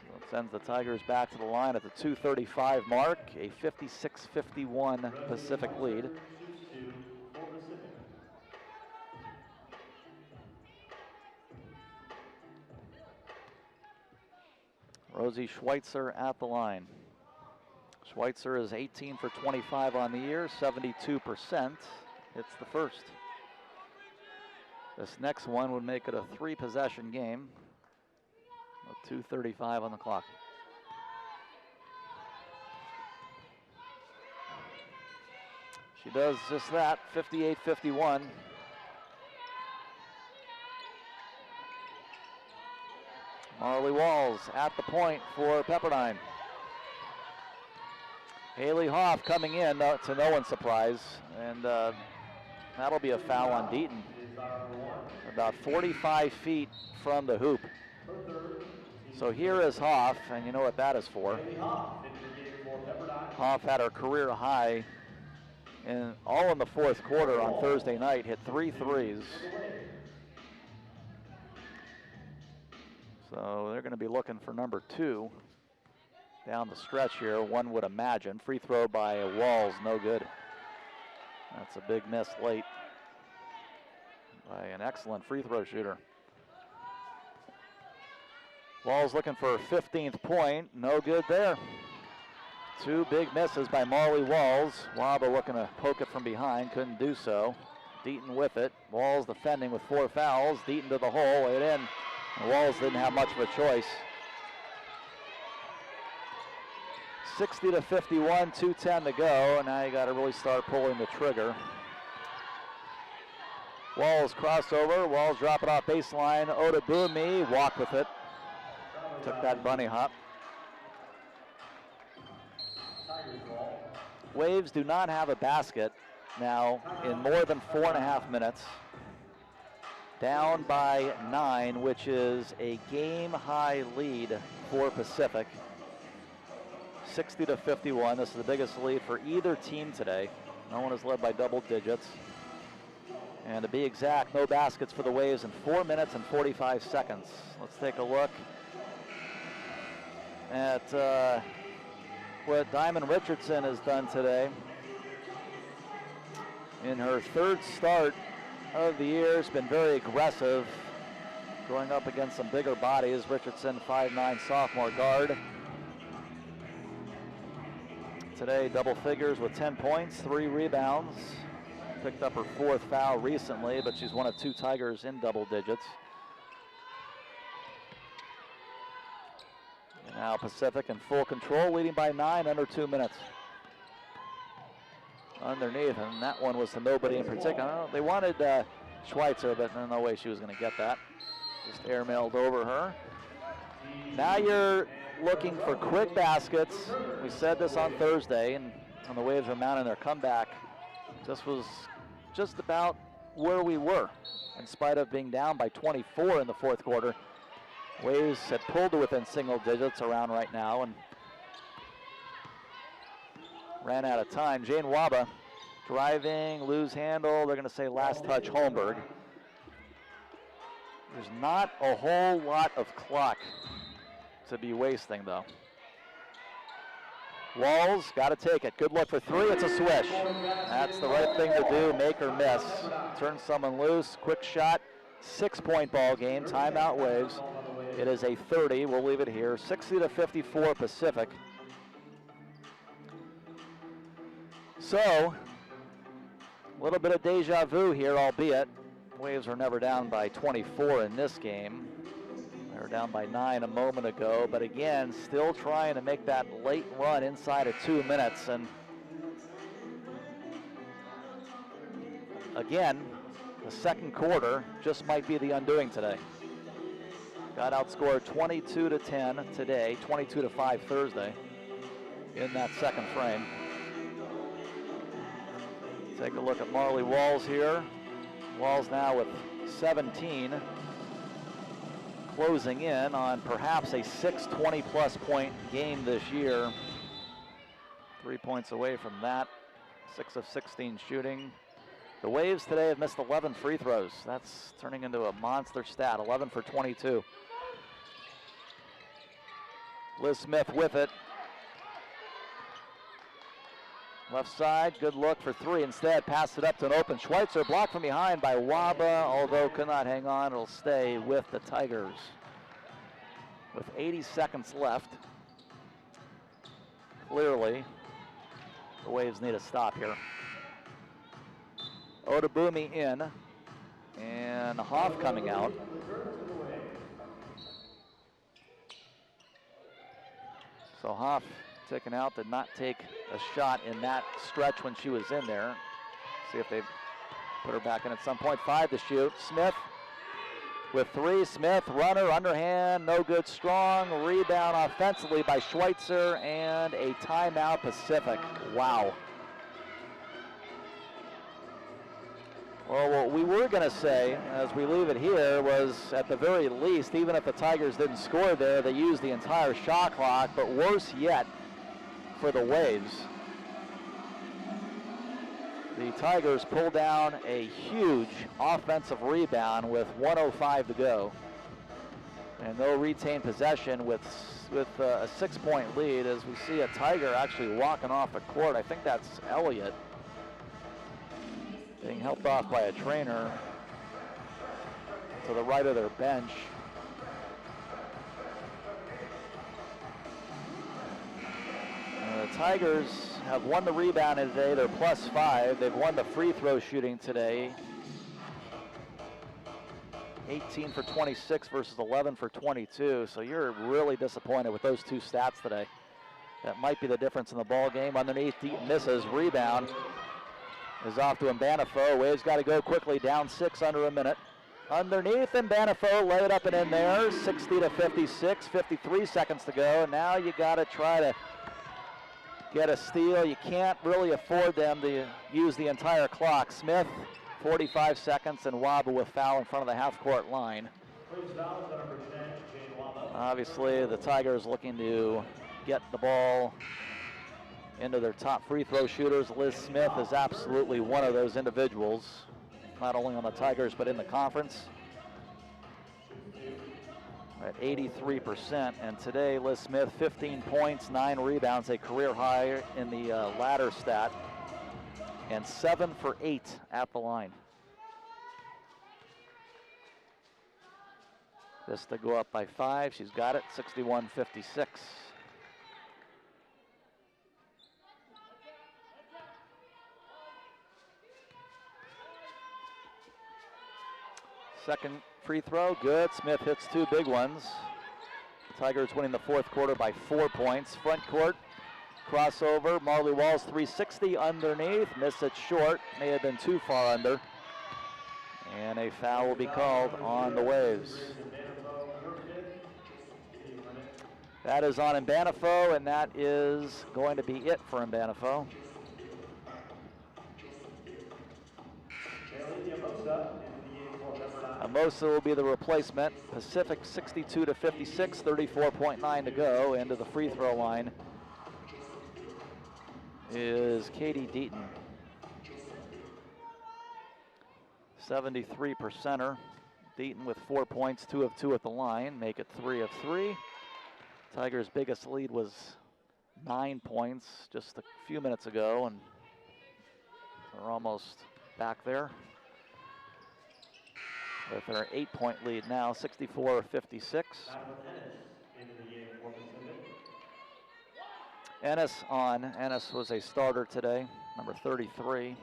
So it sends the Tigers back to the line at the 2:35 mark, a 56-51 Pacific lead. Rosie Schweitzer at the line. Schweitzer is 18 for 25 on the year, 72%. It's the first. This next one would make it a 3-possession game with 2:35 on the clock. She does just that, 58-51. Marley Walls at the point for Pepperdine. Haley Hoff coming in, to no one's surprise, and that'll be a foul on Deaton. About 45 feet from the hoop. So here is Hoff, and you know what that is for. Hoff had her career high all in the fourth quarter on Thursday night, hit 3 threes. So they're going to be looking for number 2 down the stretch here, one would imagine. Free throw by Walls, no good. That's a big miss late by an excellent free throw shooter. Walls looking for her 15th point, no good there. 2 big misses by Marley Walls. Waba looking to poke it from behind, couldn't do so. Deaton with it. Walls defending with 4 fouls. Deaton to the hole, laid in. And Walls didn't have much of a choice. 60-51, 2:10 to go, and now you got to really start pulling the trigger. Walls crossover. Walls drop it off baseline. Odabumi walk with it. Took that bunny hop. Waves do not have a basket now in more than 4.5 minutes. Down by 9, which is a game-high lead for Pacific. 60-51. This is the biggest lead for either team today. No one has led by double digits. And to be exact, no baskets for the Waves in 4 minutes and 45 seconds. Let's take a look at what Diamond Richardson has done today. In her 3rd start of the year, has been very aggressive Going up against some bigger bodies. Richardson, 5'9" sophomore guard. Today, double figures with 10 points, 3 rebounds. Picked up her 4th foul recently, but she's one of 2 Tigers in double digits. And now Pacific in full control, leading by 9, under 2 minutes. Underneath, and that one was to nobody in particular. They wanted Schweitzer, but no way she was going to get that. Just airmailed over her. Now you're looking for quick baskets. We said this on Thursday, and the Waves were mounting their comeback. This was just about where we were, in spite of being down by 24 in the 4th quarter. Waves had pulled to within single digits around right now and ran out of time. Jane Waba driving, lose handle. They're going to say last touch Holmberg. There's not a whole lot of clock to be wasting, though. Walls, got to take it. Good look for 3. It's a swish. That's the right thing to do, make or miss. Turn someone loose, quick shot. 6-point ball game, timeout Waves. It is a 30, we'll leave it here. 60-54 Pacific. So, a little bit of deja vu here, albeit. Waves were never down by 24 in this game. They were down by 9 a moment ago, but again, still trying to make that late run inside of 2 minutes. And again, the 2nd quarter just might be the undoing today. Got outscored 22-10 today, 22-5 Thursday in that 2nd frame. Take a look at Marley Walls here. Walls now with 17, closing in on perhaps a 620-plus point game this year. 3 points away from that. 6 of 16 shooting. The Waves today have missed 11 free throws. That's turning into a monster stat, 11 for 22. Liz Smith with it. Left side, good look for 3. Instead, passed it up to an open Schweitzer. Blocked from behind by Waba, although could not hang on. It'll stay with the Tigers. With 80 seconds left. Clearly, the Waves need a stop here. Odabumi in, and Hoff coming out. So Hoff taken out, did not take a shot in that stretch when she was in there. See if they put her back in at some point. 5 to shoot. Smith with 3. Smith, runner, underhand, no good, strong. Rebound offensively by Schweitzer, and a timeout Pacific. Wow. Well, what we were going to say, as we leave it here, was at the very least, even if the Tigers didn't score there, they used the entire shot clock. But worse yet for the Waves, the Tigers pull down a huge offensive rebound with 1:05 to go. And they'll retain possession with a 6-point lead, as we see a Tiger actually walking off the court. I think that's Elliott, being helped off by a trainer to the right of their bench. The Tigers have won the rebound today. They're +5. They've won the free throw shooting today. 18 for 26 versus 11 for 22. So you're really disappointed with those 2 stats today. That might be the difference in the ball game. Underneath, Deep misses. Rebound is off to Mbanafo. Waves got to go quickly, down 6 under a minute. Underneath, Mbanafo laid up and in there. 60-56, 53 seconds to go. Now you got to try to get a steal. You can't really afford them to use the entire clock. Smith, 45 seconds, and Waba with foul in front of the half-court line. Obviously, the Tigers looking to get the ball into their top free throw shooters. Liz Smith is absolutely one of those individuals, not only on the Tigers, but in the conference. At 83%, and today Liz Smith, 15 points, 9 rebounds, a career high in the ladder stat, and 7 for 8 at the line. This to go up by 5. She's got it, 61-56. Second free throw, good. Smith hits 2 big ones. Tigers winning the fourth quarter by 4 points. Front court, crossover. Marley Walls 360 underneath. Missed it short. May have been too far under. And a foul will be called on the Waves. That is on Mbanafo, and that is going to be it for Mbanafo. Amosa will be the replacement. Pacific 62-56, 34.9 to go. Into the free throw line is Katie Deaton. 73%er. Deaton with 4 points, 2 of 2 at the line, make it 3 of 3. Tigers' biggest lead was 9 points just a few minutes ago, and they're almost back there with their 8-point lead now, 64-56. Ennis on. Ennis was a starter today, number 33.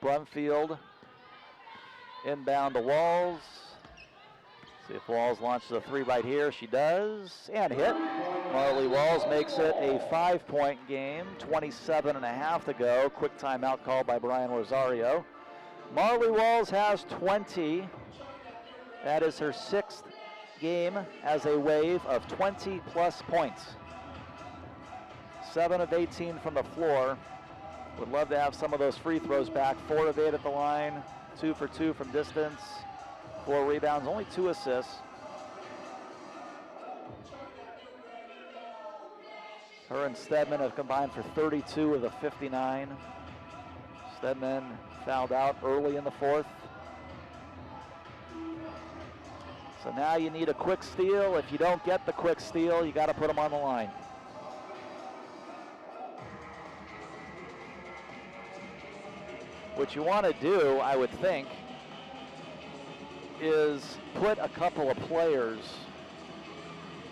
Brumfield inbound to Walls. See if Walls launches a 3 right here. She does, and hit. Marley Walls makes it a 5-point game, 27.5 to go. Quick timeout called by Brian Rosario. Marley Walls has 20. That is her 6th game as a Wave of 20-plus points. 7 of 18 from the floor. Would love to have some of those free throws back. 4 of 8 at the line, 2 for 2 from distance, 4 rebounds, only 2 assists. Her and Stedman have combined for 32 of the 59. Stedman fouled out early in the fourth. So now you need a quick steal. If you don't get the quick steal, you got to put them on the line. What you want to do, I would think, is put a couple of players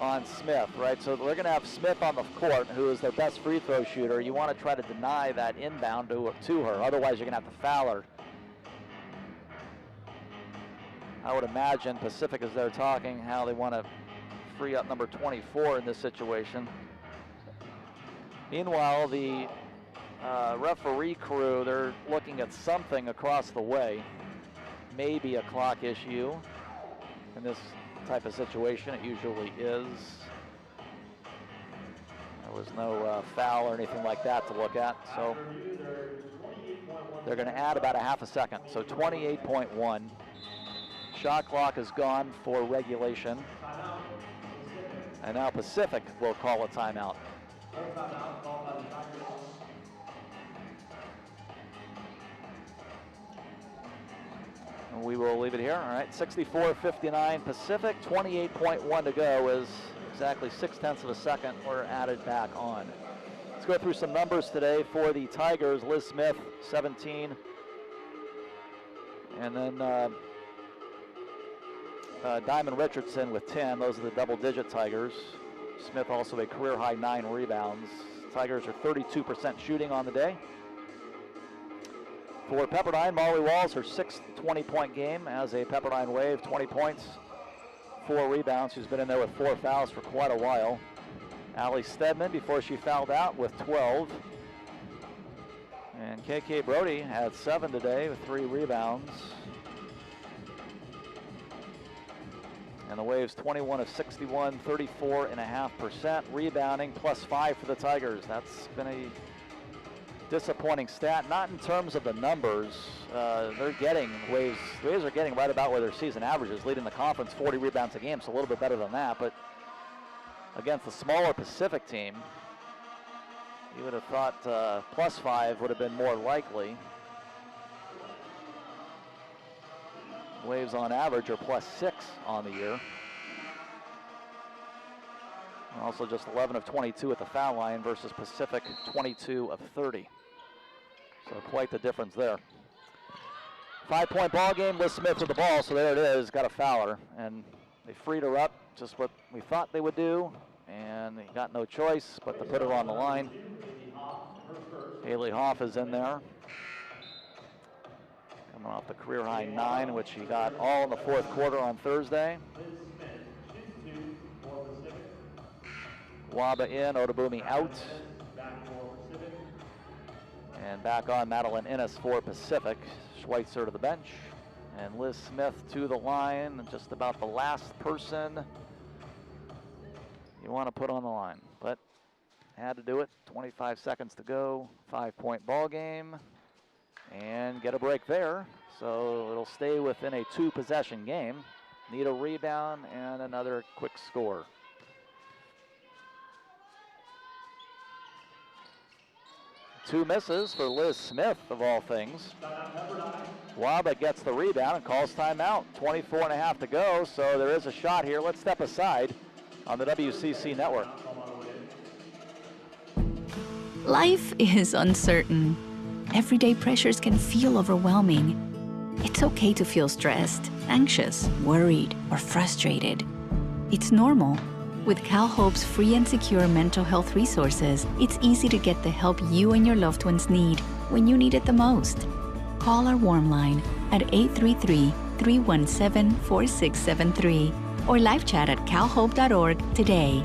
on Smith, right? So they're going to have Smith on the court, who is their best free throw shooter. You want to try to deny that inbound to her. Otherwise, you're going to have to foul her. I would imagine Pacific is there talking how they want to free up number 24 in this situation. Meanwhile, the referee crew, they're looking at something across the way. Maybe a clock issue in this type of situation. It usually is. There was no foul or anything like that to look at. So they're going to add about a half a second. So 28.1. Shot clock is gone for regulation. And now Pacific will call a timeout. We will leave it here. All right, 64-59 Pacific, 28.1 to go is exactly 0.6 of a second were added back on. Let's go through some numbers today for the Tigers. Liz Smith, 17. And then Diamond Richardson with 10. Those are the double-digit Tigers. Smith also a career-high 9 rebounds. Tigers are 32% shooting on the day. For Pepperdine, Marley Walls, her 6th 20-point game as a Pepperdine Wave, 20 points, 4 rebounds. She's been in there with 4 fouls for quite a while. Allie Stedman, before she fouled out, with 12. And KK Brody had 7 today with 3 rebounds. And the Waves 21 of 61, 34.5%. Rebounding, +5 for the Tigers. That's been a disappointing stat, not in terms of the numbers. They're getting Waves are getting right about where their season average is, leading the conference 40 rebounds a game, so a little bit better than that. But against the smaller Pacific team, you would have thought +5 would have been more likely. Waves on average are +6 on the year. And also just 11 of 22 at the foul line versus Pacific 22 of 30. So quite the difference there. 5-point ball game. Liz Smith with the ball, so there it is. Got a fouler, and they freed her up, just what we thought they would do, and they got no choice but to put it on the line. Haley Hoff is in there, coming off the career high 9, which he got all in the fourth quarter on Thursday. Waba in, Otabumi out. And back on Madeline Innes for Pacific. Schweitzer to the bench. And Liz Smith to the line. Just about the last person you want to put on the line. But had to do it. 25 seconds to go. 5-point ball game. And get a break there. So it'll stay within a 2-possession game. Need a rebound and another quick score. Two misses for Liz Smith, of all things. Waba gets the rebound and calls timeout. 24.5 to go, so there is a shot here. Let's step aside on the WCC network. Life is uncertain. Everyday pressures can feel overwhelming. It's okay to feel stressed, anxious, worried, or frustrated. It's normal. With CalHope's free and secure mental health resources, it's easy to get the help you and your loved ones need when you need it the most. Call our warm line at 833-317-4673 or live chat at calhope.org today.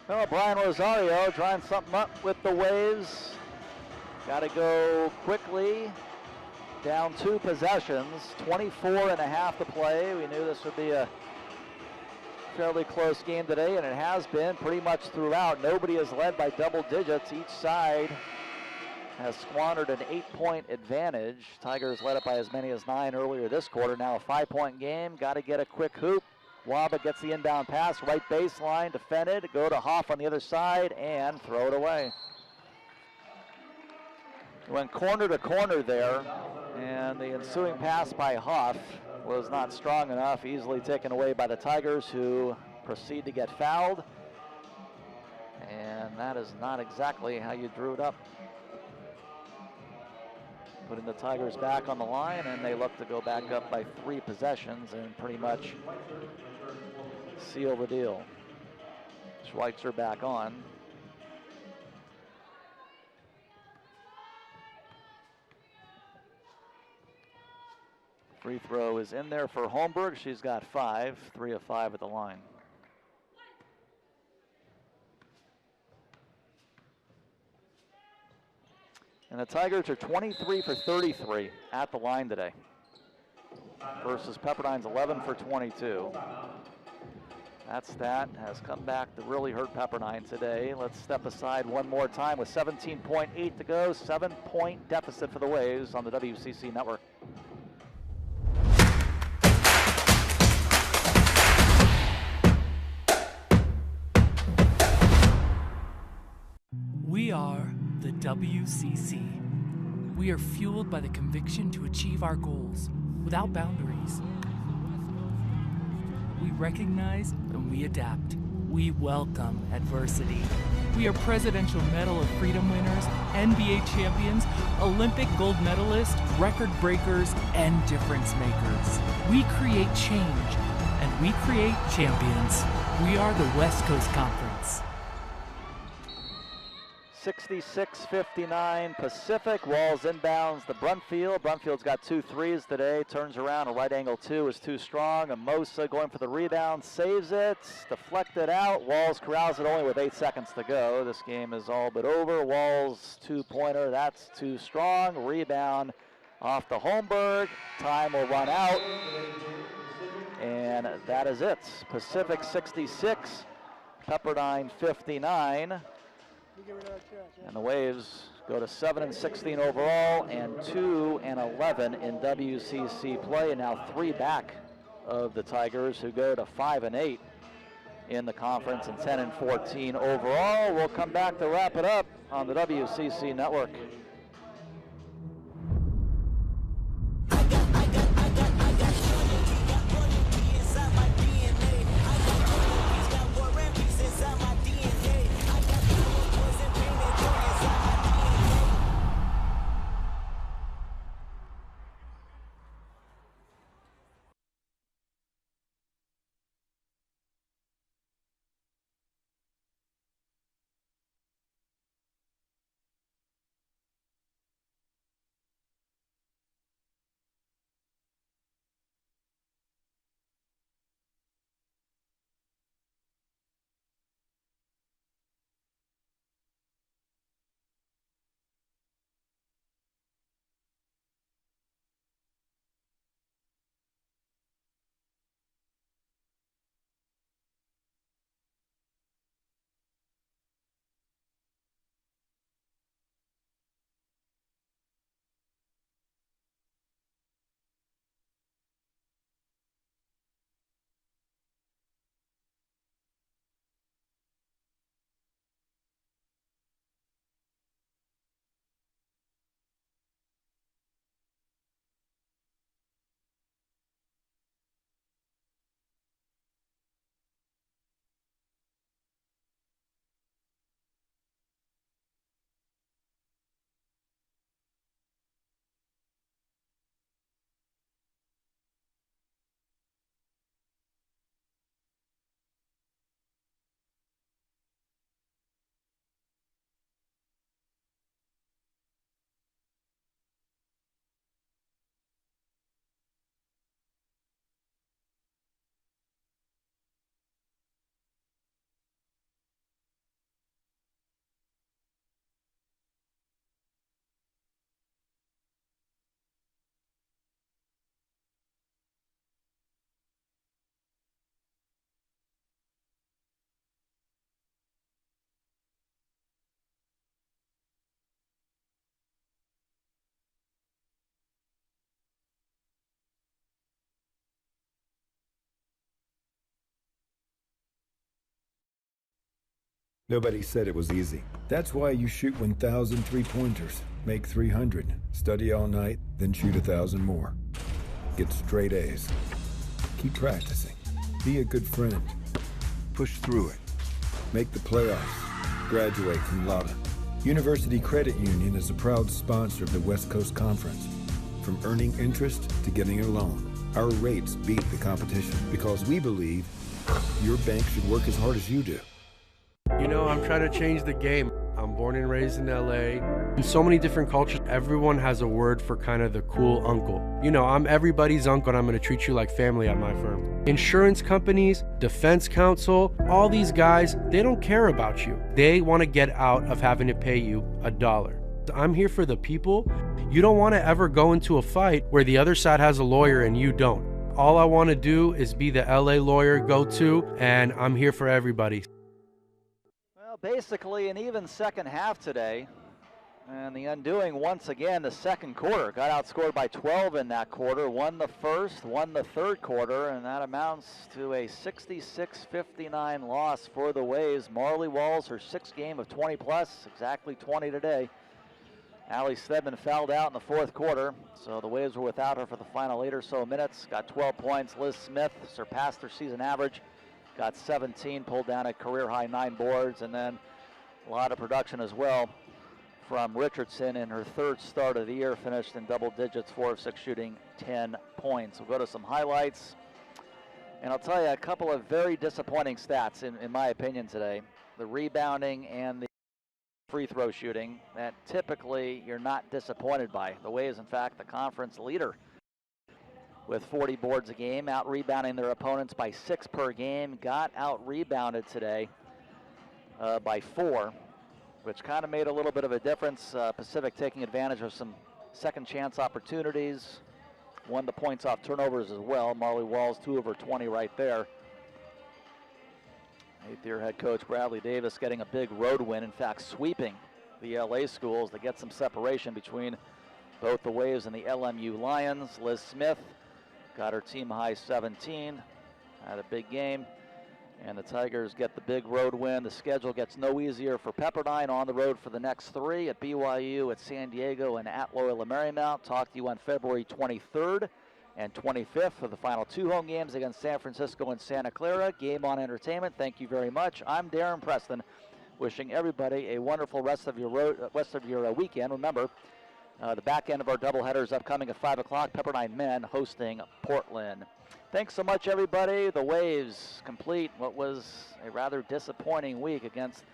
Well, Brian Rosario trying something up with the Waves. Got to go quickly. Down 2 possessions, 24.5 to play. We knew this would be a fairly close game today, and it has been pretty much throughout. Nobody has led by double digits. Each side has squandered an 8-point advantage. Tigers led it by as many as 9 earlier this quarter. Now a 5-point game. Got to get a quick hoop. Waba gets the inbound pass, right baseline, defended. Go to Hoff on the other side and throw it away. Went corner to corner there, and the ensuing pass by Hoff was not strong enough, easily taken away by the Tigers, who proceed to get fouled. And that is not exactly how you drew it up. Putting the Tigers back on the line, and they look to go back up by 3 possessions and pretty much seal the deal. Schweitzer back on. Free throw is in there for Holmberg. She's got 5, 3 of 5 at the line. And the Tigers are 23 for 33 at the line today versus Pepperdine's 11 for 22. That stat has come back to really hurt Pepperdine today. Let's step aside one more time with 17.8 to go. 7-point deficit for the Waves on the WCC network. We are the WCC. We are fueled by the conviction to achieve our goals without boundaries. We recognize and we adapt. We welcome adversity. We are Presidential Medal of Freedom winners, NBA champions, Olympic gold medalists, record breakers, and difference makers. We create change, and we create champions. We are the West Coast Conference. 66-59 Pacific. Walls inbounds the Brunfield. Brunfield's got 2 threes today. Turns around. A right angle 2 is too strong. Amosa going for the rebound. Saves it. Deflected out. Walls corrals it only with 8 seconds to go. This game is all but over. Walls 2-pointer. That's too strong. Rebound off the Holmberg. Time will run out. And that is it. Pacific 66. Pepperdine 59. And the Waves go to 7-16 overall and 2-11 in WCC play, and now 3 back of the Tigers, who go to 5-8 in the conference and 10-14 overall. We'll come back to wrap it up on the WCC network. Nobody said it was easy. That's why you shoot 1,000 3-pointers, make 300, study all night, then shoot 1,000 more. Get straight A's. Keep practicing. Be a good friend. Push through it. Make the playoffs. Graduate cum laude. University Credit Union is a proud sponsor of the West Coast Conference. From earning interest to getting a loan, our rates beat the competition because we believe your bank should work as hard as you do. You know, I'm trying to change the game. I'm born and raised in LA. In so many different cultures, everyone has a word for kind of the cool uncle. You know, I'm everybody's uncle and I'm going to treat you like family at my firm. Insurance companies, defense counsel, all these guys, they don't care about you. They want to get out of having to pay you $1. I'm here for the people. You don't want to ever go into a fight where the other side has a lawyer and you don't. All I want to do is be the LA lawyer go-to, and I'm here for everybody. Well, basically an even second half today. And the undoing once again, the second quarter. Got outscored by 12 in that quarter. Won the first, won the third quarter, and that amounts to a 66-59 loss for the Waves. Marley Walls, her sixth game of 20 plus, exactly 20 today. Allie Stedman fouled out in the fourth quarter, so the Waves were without her for the final 8 or so minutes. Got 12 points. Liz Smith surpassed her season average. Got 17, pulled down a career-high 9 boards, and then a lot of production as well from Richardson in her third start of the year. Finished in double digits, 4 of 6 shooting, 10 points. We'll go to some highlights, and I'll tell you a couple of very disappointing stats in my opinion today. The rebounding and the free throw shooting that typically you're not disappointed by. The Waves, in fact, the conference leader with 40 boards a game, out rebounding their opponents by 6 per game. Got out rebounded today by 4, which kind of made a little bit of a difference. Pacific taking advantage of some second chance opportunities. Won the points off turnovers as well. Marley Walls 2 over 20 right there. 8th-year head coach Bradley Davis getting a big road win, in fact sweeping the LA schools to get some separation between both the Waves and the LMU Lions. Liz Smith got her team high 17, had a big game, and the Tigers get the big road win. The schedule gets no easier for Pepperdine, on the road for the next 3 at BYU, at San Diego, and at Loyola Marymount. Talk to you on February 23rd and 25th for the final 2 home games against San Francisco and Santa Clara. Game On Entertainment, thank you very much. I'm Darren Preston, wishing everybody a wonderful rest of your weekend. Remember, the back end of our doubleheader is upcoming at 5 o'clock. Pepperdine men hosting Portland. Thanks so much, everybody. The Waves complete what was a rather disappointing week against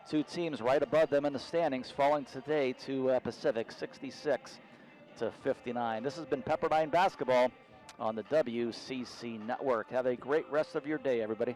2 teams right above them in the standings, falling today to Pacific 66-59. This has been Pepperdine basketball on the WCC Network. Have a great rest of your day, everybody.